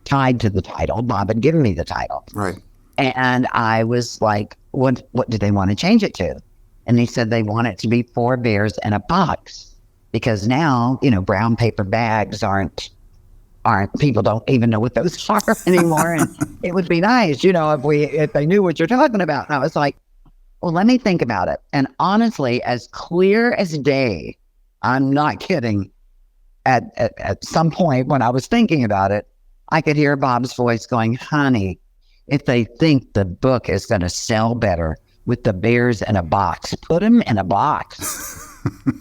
tied to the title. Bob had given me the title. Right. And I was like, what do they want to change it to? And they said they want it to be Four Bears in a Box. Because now, brown paper bags aren't people don't even know what those are anymore. And it would be nice, if they knew what you're talking about. And I was like, well, let me think about it. And honestly, as clear as day, I'm not kidding. At some point when I was thinking about it, I could hear Bob's voice going, honey, if they think the book is going to sell better with the bears in a box, put them in a box.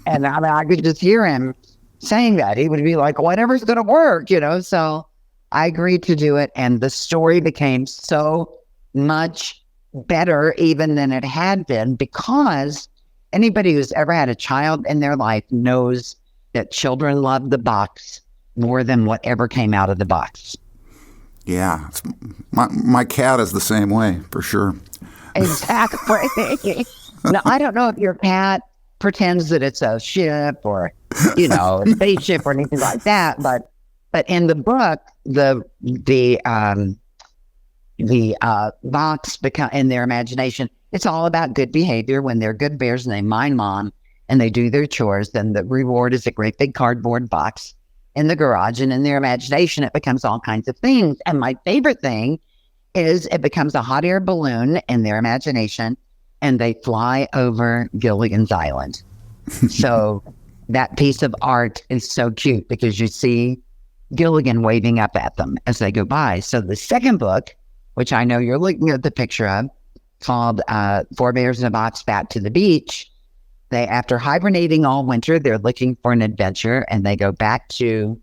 And I could just hear him saying that. He would be like, whatever's going to work, So I agreed to do it. And the story became so much better even than it had been, because anybody who's ever had a child in their life knows that children love the box more than whatever came out of the box. Yeah. My cat is the same way, for sure. Exactly. Now, I don't know if your cat pretends that it's a ship or, a spaceship or anything like that, but in the book, the box in their imagination, it's all about good behavior. When they're good bears and they mind mom and they do their chores, then the reward is a great big cardboard box in the garage. And in their imagination, it becomes all kinds of things. And my favorite thing is it becomes a hot air balloon in their imagination, and they fly over Gilligan's Island. So that piece of art is so cute because you see Gilligan waving up at them as they go by. So the second book, which I know you're looking at the picture of, called Four Bears in a Box Back to the Beach, they, after hibernating all winter, they're looking for an adventure, and they go back to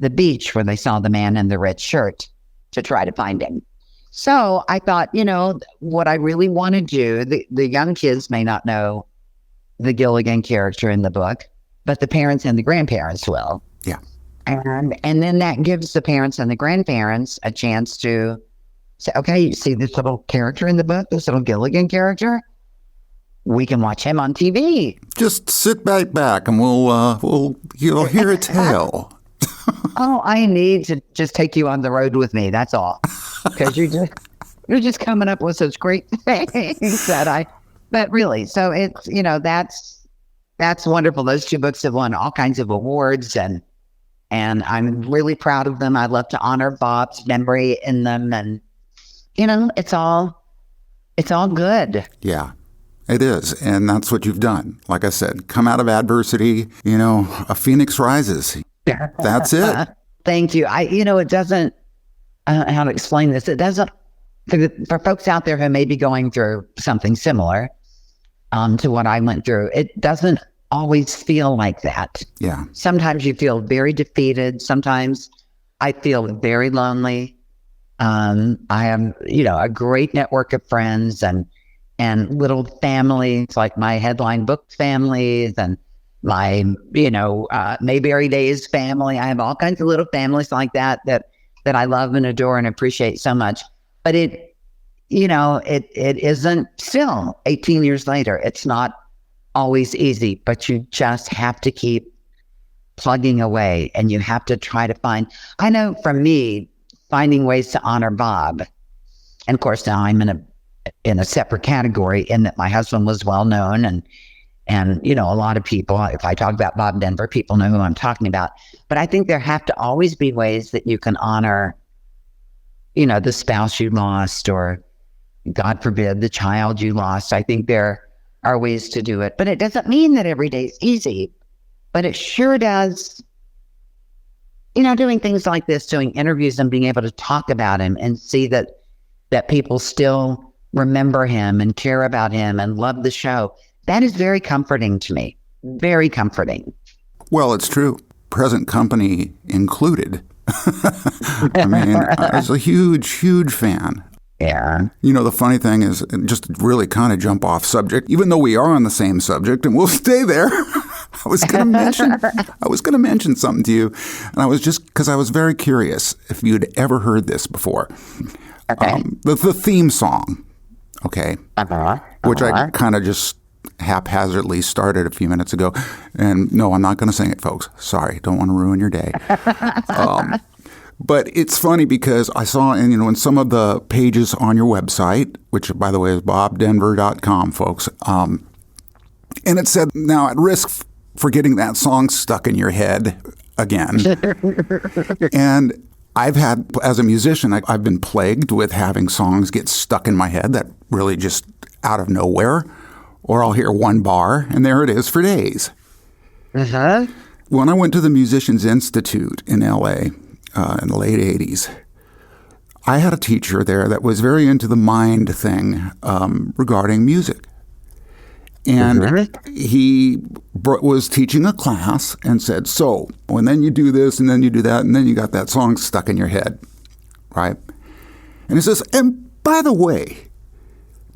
the beach where they saw the man in the red shirt to try to find him. So I thought, what I really want to do, the young kids may not know the Gilligan character in the book, but the parents and the grandparents will. Yeah. And then that gives the parents and the grandparents a chance to say, okay, you see this little character in the book, this little Gilligan character? We can watch him on TV. Just sit back and you'll hear a tale. Oh, I need to just take you on the road with me. That's all. Because you're just coming up with such great things but really, so it's, that's wonderful. Those two books have won all kinds of awards, and I'm really proud of them. I love to honor Bob's memory in them, and it's all good. Yeah, it is. And that's what you've done. Like I said, come out of adversity, a phoenix rises. That's it. Thank you. It doesn't, how to explain this. It doesn't, for folks out there who may be going through something similar to what I went through, it doesn't always feel like that. Yeah. Sometimes you feel very defeated. Sometimes I feel very lonely. I have, a great network of friends and little families, like my headline book families and my, Mayberry Days family. I have all kinds of little families like that I love and adore and appreciate so much. But it isn't still 18 years later. It's not always easy, but you just have to keep plugging away, and you have to try to find, I know for me, finding ways to honor Bob. And of course, now I'm in a separate category in that my husband was well known, and a lot of people, if I talk about Bob Denver, people know who I'm talking about. But I think there have to always be ways that you can honor, the spouse you lost, or God forbid, the child you lost. I think there are ways to do it, but it doesn't mean that every day is easy, but it sure does. Doing things like this, doing interviews and being able to talk about him and see that people still remember him and care about him and love the show. That is very comforting to me. Very comforting. Well, it's true. Present company included. I mean, I was a huge, huge fan. Yeah. The funny thing is, just really kind of jump off subject, even though we are on the same subject, and we'll stay there. I was going to mention something to you, and because I was very curious if you'd ever heard this before. Okay. The theme song, okay, which I kind of just haphazardly started a few minutes ago. And no, I'm not going to sing it, folks. Sorry, don't want to ruin your day. But it's funny because I saw in some of the pages on your website, which by the way is bobdenver.com, folks, and it said, now at risk for getting that song stuck in your head again. And I've had, as a musician, I've been plagued with having songs get stuck in my head that really just out of nowhere, or I'll hear one bar and there it is for days. Uh-huh. When I went to the Musicians Institute in L.A., in the late 80s, I had a teacher there that was very into the mind thing regarding music. And he was teaching a class and said, so, and then you do this, and then you do that, and then you got that song stuck in your head, right? And he says, and by the way,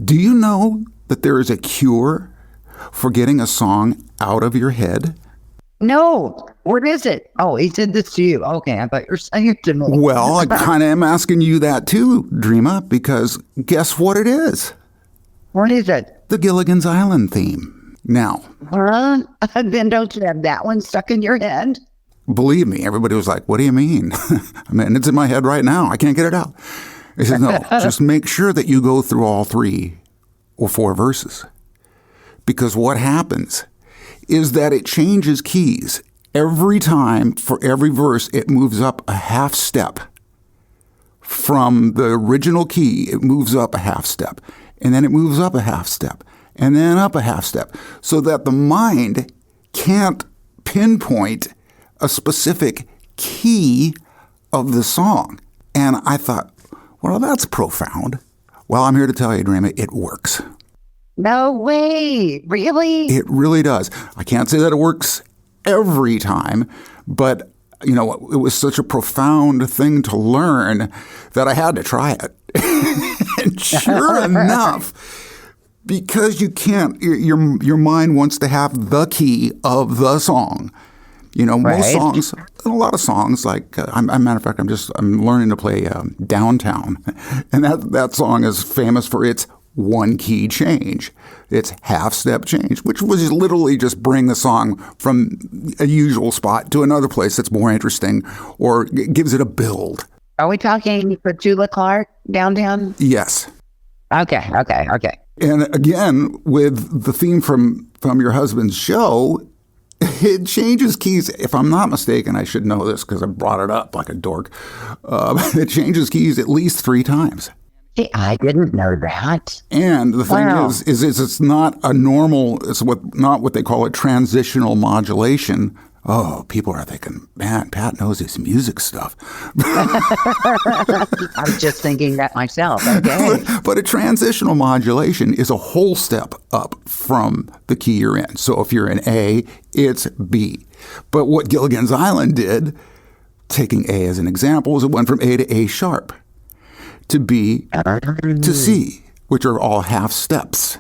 do you know that there is a cure for getting a song out of your head? No. What is it? Oh, he said this to you. Okay, I thought you were saying it to me. Well, I kind of am asking you that too, Dreama, because guess what it is? What is it? The Gilligan's Island theme. Now, then don't you have that one stuck in your head? believe me, everybody was like, what do you mean? I mean, it's in my head right now. I can't get it out. He says, no, just make sure that you go through all 3 or 4 verses. Because what happens is that it changes keys. Every time, for every verse, it moves up a half step. From the original key, it moves up a half step. And then it moves up a half step. And then up a half step. So that the mind can't pinpoint a specific key of the song. And I thought, well, that's profound. Well, I'm here to tell you, Dreama, it works. No way. Really? It really does. I can't say that it works every time, but, you know, it was such a profound thing to learn that I had to try it. And sure enough, because you can't, your mind wants to have the key of the song. You know, most songs, a lot of sons, like, matter of fact, I'm learning to play Downtown. And that song is famous for its one key change. It's half step change, which was literally just bring the song from a usual spot to another place that's more interesting or gives it a build. Are we talking Petula Clark, Downtown? Yes. Okay. And again, with the theme from your husband's show, it changes keys. If I'm not mistaken, I should know this because I brought it up like a dork. It changes keys at least 3 times. I didn't know that. And the thing is it's not a normal, not what they call a transitional modulation. Oh, people are thinking, man, Pat knows his music stuff. I was just thinking that myself. Okay. But a transitional modulation is a whole step up from the key you're in. So if you're in A, it's B. But what Gilligan's Island did, taking A as an example, is it went from A to A sharp, to B to C, which are all half steps.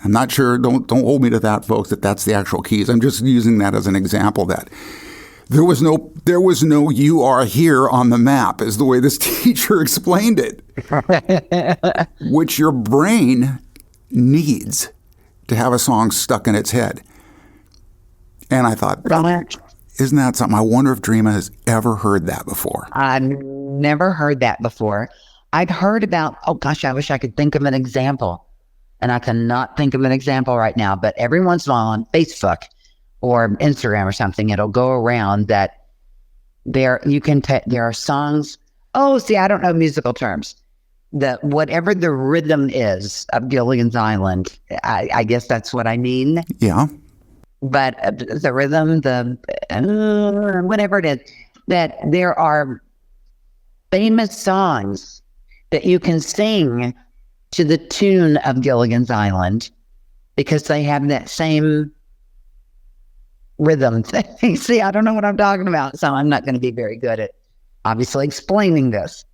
I'm not sure, don't hold me to that, folks, that's the actual keys. I'm just using that as an example that there was no you are here on the map, is the way this teacher explained it, which your brain needs to have a song stuck in its head. And I thought, isn't that something? I wonder if Dreama has ever heard that before. I've never heard that before. I've heard about, oh gosh, I wish I could think of an example. And I cannot think of an example right now, but every once in a while on Facebook or Instagram or something, it'll go around that there are songs. Oh, see, I don't know musical terms. That whatever the rhythm is of Gilligan's Island, I guess that's what I mean. Yeah. But the rhythm, whatever it is, that there are famous songs that you can sing to the tune of Gilligan's Island because they have that same rhythm thing. See, I don't know what I'm talking about, so I'm not going to be very good at obviously explaining this.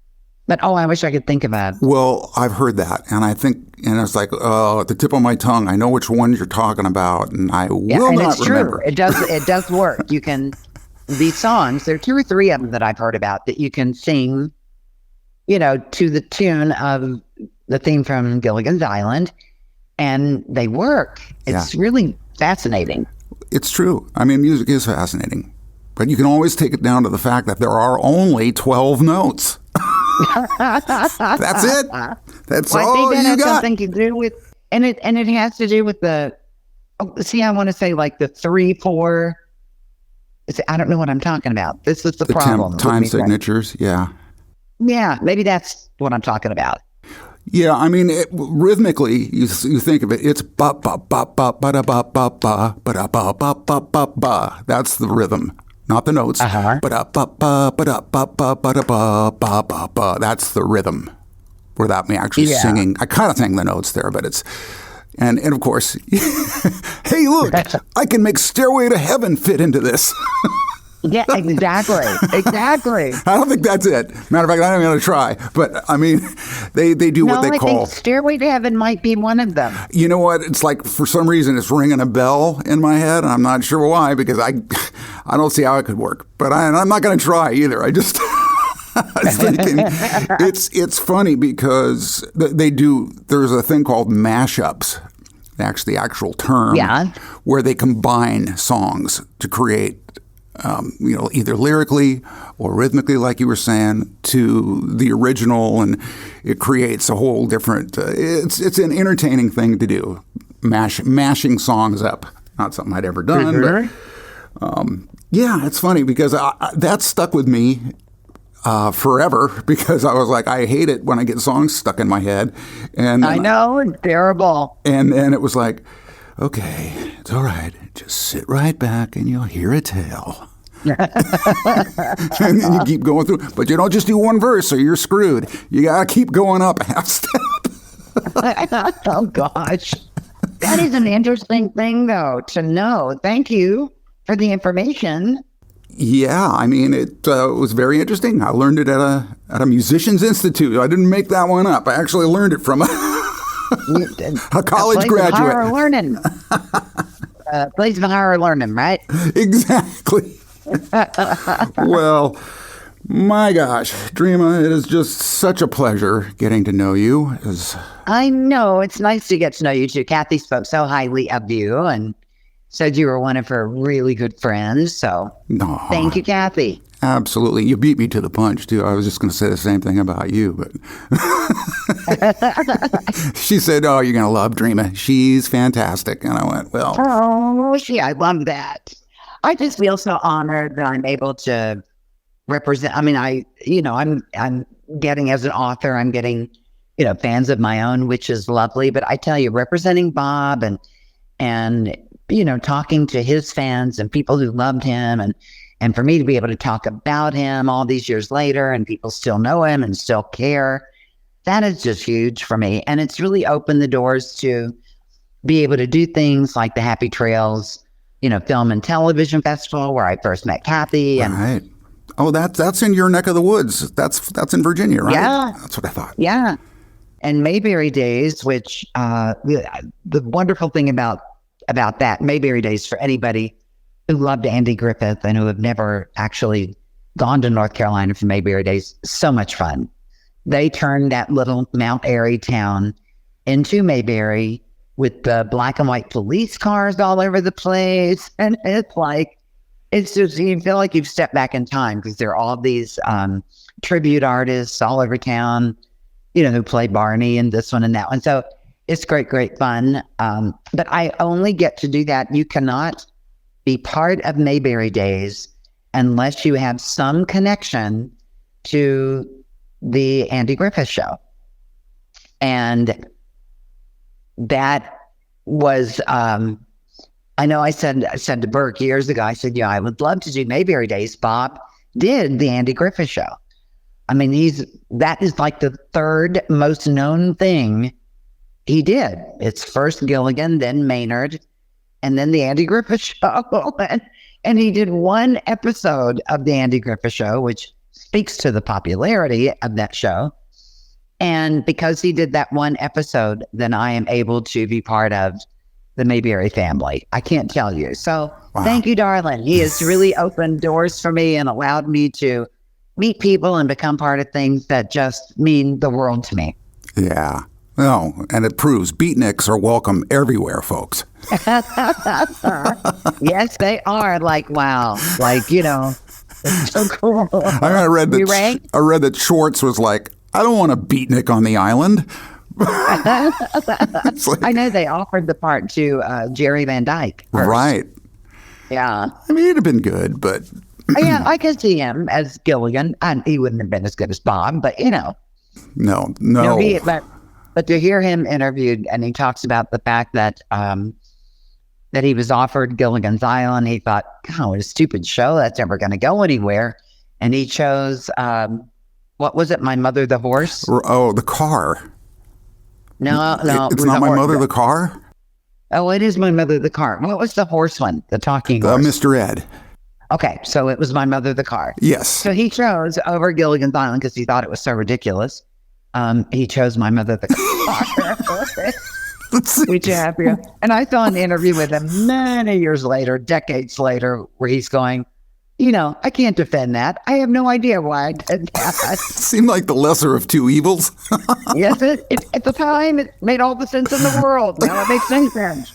But I wish I could think of that. Well, I've heard that, and it's like, at the tip of my tongue, I know which ones you're talking about, and I will not remember. True. It does work. You can, these songs, there are 2 or 3 of them that I've heard about that you can sing, to the tune of the theme from Gilligan's Island, and they work. It's really fascinating. It's true. I mean, music is fascinating, but you can always take it down to the fact that there are only 12 notes. That's it. That's all you got. I think that has something to do with, and it has to do with I want to say like the 3, 4. I don't know what I'm talking about. This is the problem. Time signatures. Yeah. Yeah, maybe that's what I'm talking about. Yeah, I mean, rhythmically, you think of it, it's ba ba ba ba ba da ba ba ba ba da ba ba ba ba ba. That's the rhythm, not the notes. Ba da ba ba ba da ba ba ba da ba ba ba ba. That's the rhythm, without me actually singing. I kind of sang the notes there, but And of course, hey, look, I can make Stairway to Heaven fit into this. Yeah, exactly. Exactly. I don't think that's it. Matter of fact, I don't even going to try. But I mean, they do what they call. I think Stairway to Heaven might be one of them. You know what? It's like for some reason it's ringing a bell in my head. And I'm not sure why because I don't see how it could work. But I'm not going to try either. I just I was thinking it's funny because they do. There's a thing called mashups. That's the actual term. Yeah. Where they combine songs to create. Either lyrically or rhythmically, like you were saying, to the original, and it creates a whole different. It's an entertaining thing to do, mashing songs up. Not something I'd ever done, but yeah, it's funny because that stuck with me forever. Because I was like, I hate it when I get songs stuck in my head, and I know it's terrible. And it was like, okay, it's all right. Just sit right back and you'll hear a tale. And then you keep going through. But you don't just do one verse or you're screwed. You got to keep going up a half step. Oh, gosh. That is an interesting thing, though, to know. Thank you for the information. Yeah, I mean, it was very interesting. I learned it at a musician's institute. I didn't make that one up. I actually learned it from a college graduate. Higher learning. Place of higher learning, right? Exactly. Well, my gosh, Dreama, it is just such a pleasure getting to know you. I know. It's nice to get to know you, too. Kathy spoke so highly of you and said you were one of her really good friends. So thank you, Kathy. Absolutely. You beat me to the punch, too. I was just going to say the same thing about you. But she said, oh, you're going to love Dreama. She's fantastic. And I went, well. Oh, I love that. I just feel so honored that I'm able to represent. I mean, I'm getting, as an author, I'm getting, fans of my own, which is lovely. But I tell you, representing Bob and talking to his fans and people who loved him and for me to be able to talk about him all these years later and people still know him and still care, that is just huge for me. And it's really opened the doors to be able to do things like the Happy Trails, Film and Television Festival, where I first met Kathy. And right. Oh, that's in your neck of the woods. That's in Virginia, right? Yeah. That's what I thought. Yeah. And Mayberry Days, which the wonderful thing about that, Mayberry Days, for anybody who loved Andy Griffith and who have never actually gone to North Carolina for Mayberry Days, so much fun. They turned that little Mount Airy town into Mayberry with the black and white police cars all over the place. And it's just, you feel like you've stepped back in time because there are all these tribute artists all over town, who play Barney and this one and that one. So it's great, great fun. But I only get to do that. You cannot be part of Mayberry Days unless you have some connection to the Andy Griffith Show. And that was, I know I said to Burke years ago, I said, yeah, I would love to do Mayberry Days. Bob did the Andy Griffith Show. I mean, that is like the third most known thing he did. It's first Gilligan, then Maynard, and then the Andy Griffith Show. And he did one episode of the Andy Griffith Show, which speaks to the popularity of that show. And because he did that one episode, then I am able to be part of the Mayberry family. I can't tell you. So Thank you, darling. He has really opened doors for me and allowed me to meet people and become part of things that just mean the world to me. Yeah. No, and it proves beatniks are welcome everywhere, folks. Yes, they are. Like, wow. Like, it's so cool. I read that Schwartz was like, I don't want a beatnik on the island. Like, I know they offered the part to Jerry Van Dyke first. Right. Yeah. I mean, it'd have been good, but... Yeah, I could see him as Gilligan. And he wouldn't have been as good as Bob, but, No. But to hear him interviewed, and he talks about the fact that that he was offered Gilligan's Island, he thought, God, what a stupid show. That's never going to go anywhere. And he chose, what was it, My Mother the Horse? Oh, the car. No. It's not My Mother the Car? Oh, it is my mother the car. What was the horse one? The talking horse? Mr. Ed. Okay, so it was my mother the car. Yes. So he chose over Gilligan's Island because he thought it was so ridiculous. He chose my mother the car. Which happier. And I saw an interview with him many years later, decades later, where he's going, I can't defend that. I have no idea why I did that. Seemed like the lesser of two evils. Yes, at the time, it made all the sense in the world. Now it makes no sense.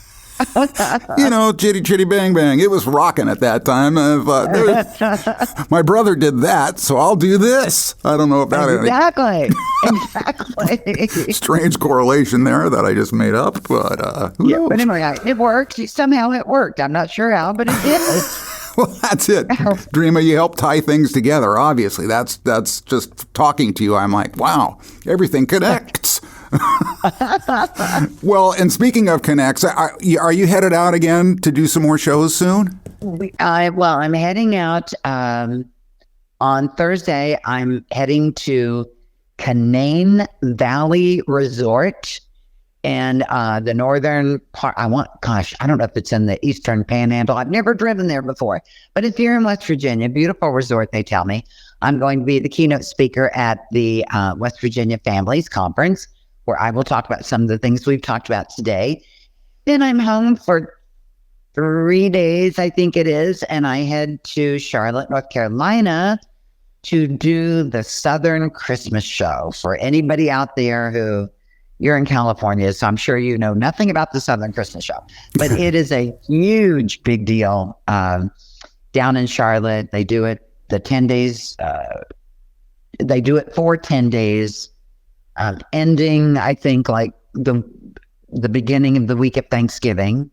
Chitty chitty bang bang. It was rocking at that time. My brother did that, so I'll do this. I don't know if that exactly. Strange correlation there that I just made up, but who knows? But anyway, it worked. Somehow it worked. I'm not sure how, but it did. Well, that's it. Dreama, you help tie things together, obviously. That's just talking to you. I'm like, wow, everything connects. Well, and speaking of connects, are you headed out again to do some more shows soon? I'm heading out on Thursday. I'm heading to Canaan Valley Resort and the northern part. I don't know if it's in the eastern panhandle. I've never driven there before, but it's here in West Virginia. Beautiful resort, they tell me. I'm going to be the keynote speaker at the West Virginia Families Conference, where I will talk about some of the things we've talked about today. Then I'm home for 3 days, I think it is, and I head to Charlotte, North Carolina to do the Southern Christmas Show. For anybody out there who, you're in California, so I'm sure you know nothing about the Southern Christmas Show, but it is a huge, big deal down in Charlotte. They do it the 10 days, they do it for 10 days, ending, I think, like the beginning of the week of Thanksgiving.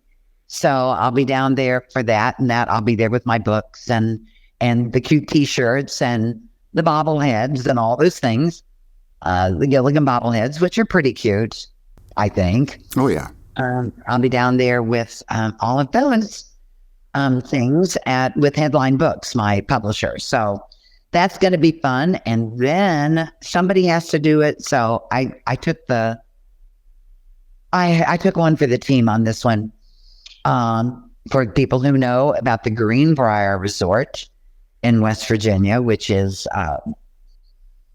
So I'll be down there for that, and I'll be there with my books and the cute T-shirts and the bobbleheads and all those things, the Gilligan bobbleheads, which are pretty cute, I think. Oh, yeah. I'll be down there with all of those things with Headline Books, my publisher. So that's going to be fun. And then somebody has to do it. So I took I took one for the team on this one. For people who know about the Greenbrier Resort in West Virginia, which is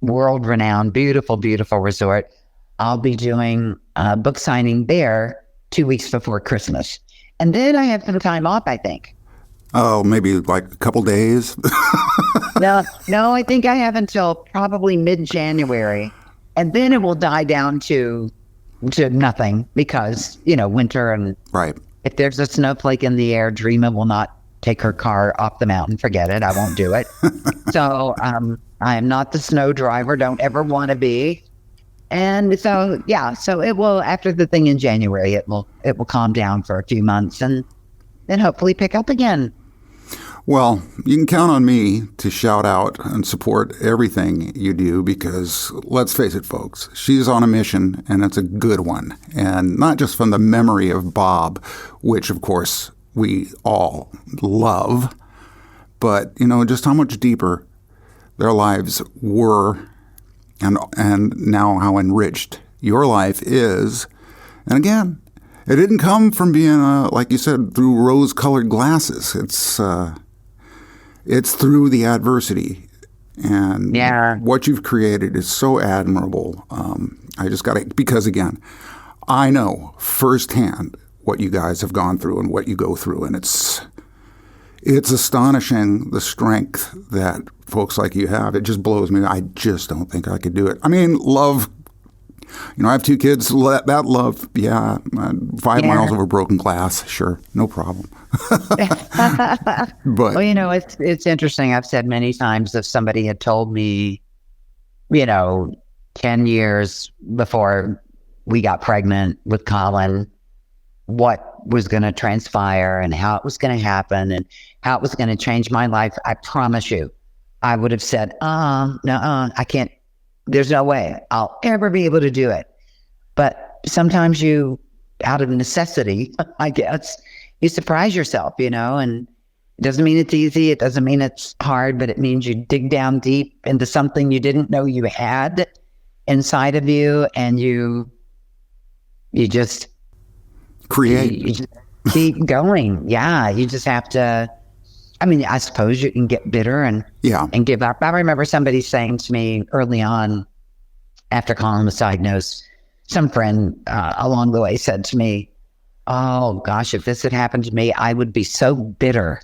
world-renowned, beautiful, beautiful resort. I'll be doing a book signing there 2 weeks before Christmas. And then I have some time off, I think. Oh, maybe like a couple days? No, I think I have until probably mid-January. And then it will die down to nothing because, winter. And right. If there's a snowflake in the air, Dreama will not take her car off the mountain. Forget it. I won't do it. So I am not the snow driver. Don't ever want to be. And so, so it will, after the thing in January, it will calm down for a few months and then hopefully pick up again. Well, you can count on me to shout out and support everything you do because, let's face it, folks, she's on a mission, and it's a good one. And not just from the memory of Bob, which, of course, we all love, but, just how much deeper their lives were and now how enriched your life is. And again, it didn't come from being, like you said, through rose-colored glasses. It's through the adversity. And what you've created is so admirable. I just got to, because again, I know firsthand what you guys have gone through and what you go through. And it's astonishing the strength that folks like you have. It just blows me. I just don't think I could do it. I mean, love, I have 2 kids. That love, 5 miles over broken glass, sure, no problem. But it's interesting. I've said many times, if somebody had told me, 10 years before we got pregnant with Colin, what was going to transpire and how it was going to happen and how it was going to change my life, I promise you, I would have said, no, I can't. There's no way I'll ever be able to do it. But sometimes you, out of necessity, I guess, you surprise yourself, and it doesn't mean it's easy. It doesn't mean it's hard, but it means you dig down deep into something you didn't know you had inside of you. And you just, Create. You just keep going. Yeah, you just have to. I mean, I suppose you can get bitter and give up. I remember somebody saying to me early on, after Colin was diagnosed, some friend along the way said to me, "Oh gosh, if this had happened to me, I would be so bitter."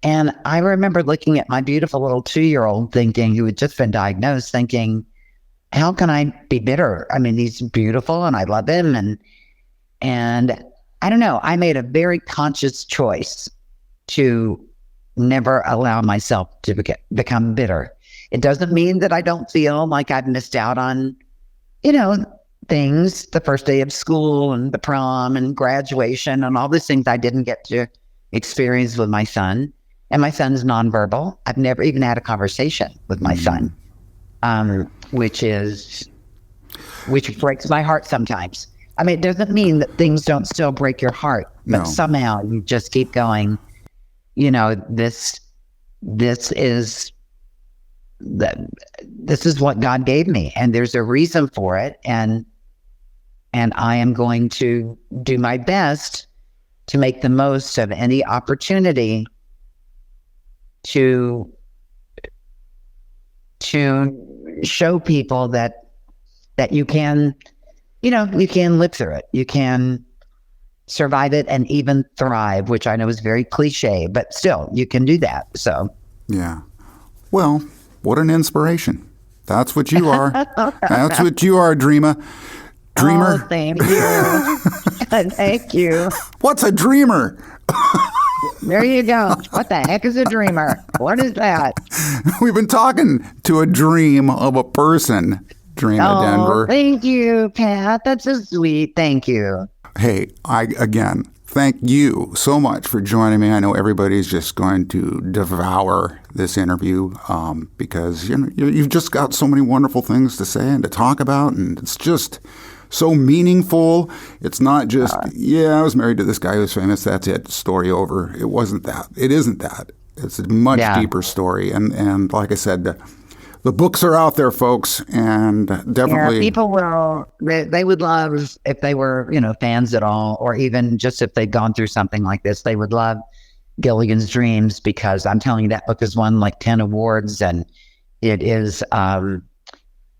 And I remember looking at my beautiful little 2-year-old thinking, who had just been diagnosed, thinking, how can I be bitter? I mean, he's beautiful and I love him. And I don't know, I made a very conscious choice to never allow myself to become bitter. It doesn't mean that I don't feel like I've missed out on, things, the first day of school and the prom and graduation and all these things I didn't get to experience with my son. And my son's nonverbal. I've never even had a conversation with my son, which breaks my heart sometimes. I mean, it doesn't mean that things don't still break your heart, but somehow you just keep going. This is what God gave me, and there's a reason for it, and I am going to do my best to make the most of any opportunity to show people that you can, you can live through it. You can survive it and even thrive, which I know is very cliche, but still you can do that. So, yeah. Well, what an inspiration. That's what you are. That's what you are, Dreama. Dreamer. Oh, thank you. Thank you. What's a dreamer? There you go. What the heck is a dreamer? What is that? We've been talking to a dream of a person, Dreama Denver. Thank you, Pat. That's so sweet. Thank you. Hey, again, thank you so much for joining me. I know everybody's just going to devour this interview because you've just got so many wonderful things to say and to talk about, and it's just so meaningful. It's not just, I was married to this guy who's famous, that's it, story over. It wasn't that. It isn't that. It's a much deeper story. And like I said, the books are out there, folks, and definitely. Yeah, people they would love, if they were, fans at all, or even just if they'd gone through something like this, they would love Gilligan's Dreams, because I'm telling you, that book has won like 10 awards, and it is,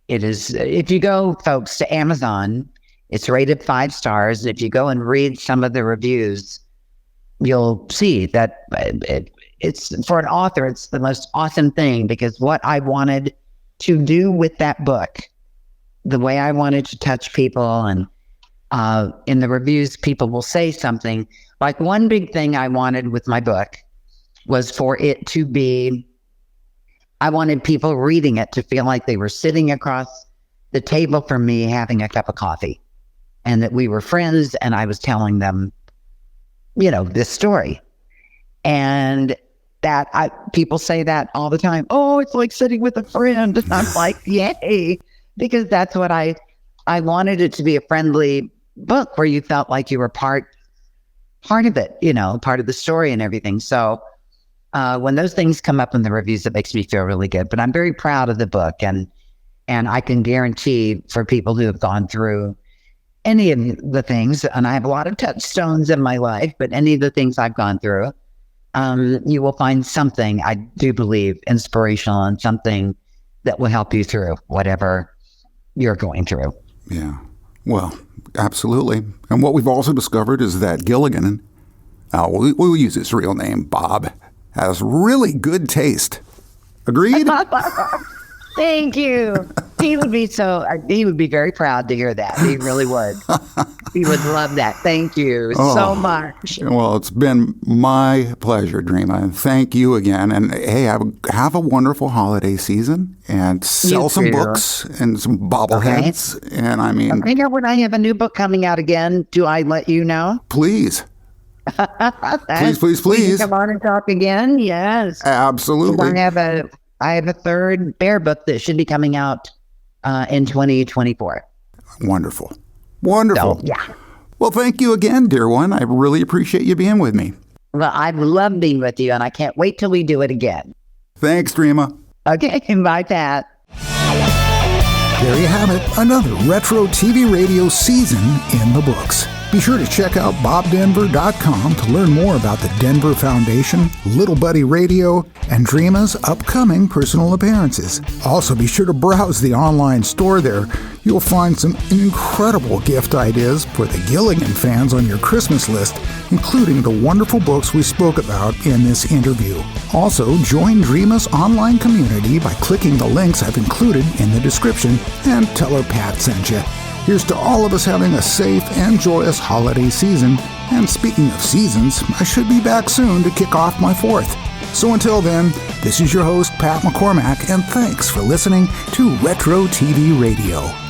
if you go, folks, to Amazon, it's rated 5 stars. If you go and read some of the reviews, you'll see that it's, for an author, it's the most awesome thing, because what I wanted to do with that book, the way I wanted to touch people, and in the reviews, people will say something. Like, one big thing I wanted with my book was for it to be, I wanted people reading it to feel like they were sitting across the table from me having a cup of coffee, and that we were friends, and I was telling them, this story. And that people say that all the time. Oh, it's like sitting with a friend. And I'm like, yay, because that's what I wanted it to be, a friendly book where you felt like you were part of it, part of the story and everything. So when those things come up in the reviews, it makes me feel really good. But I'm very proud of the book, and I can guarantee, for people who have gone through any of the things, and I have a lot of touchstones in my life, but any of the things I've gone through, you will find something, I do believe, inspirational, and something that will help you through whatever you're going through. Yeah, well, absolutely. And what we've also discovered is that Gilligan, we'll use his real name, Bob, has really good taste. Agreed? Thank you. He would be very proud to hear that. He really would. He would love that. Thank you so much. Well, it's been my pleasure, Dreama. And thank you again. And hey, have a wonderful holiday season, and sell some books and some bobbleheads. Okay. And I mean, when I have a new book coming out again, do I let you know? Please. Please. You come on and talk again. Yes. Absolutely. I have a third bear book that should be coming out in 2024. Wonderful. So, yeah. Well, thank you again, dear one. I really appreciate you being with me. Well, I love being with you, and I can't wait till we do it again. Thanks, Dreama. Okay, bye, Pat. There you have it, another Retro TV Radio season in the books. Be sure to check out bobdenver.com to learn more about the Denver Foundation, Little Buddy Radio, and Dreama's upcoming personal appearances. Also, be sure to browse the online store there. You'll find some incredible gift ideas for the Gilligan fans on your Christmas list, including the wonderful books we spoke about in this interview. Also, join Dreama's online community by clicking the links I've included in the description, and tell her Pat sent you. Here's to all of us having a safe and joyous holiday season. And speaking of seasons, I should be back soon to kick off my 4th. So until then, this is your host, Pat McCormack, and thanks for listening to Retro TV Radio.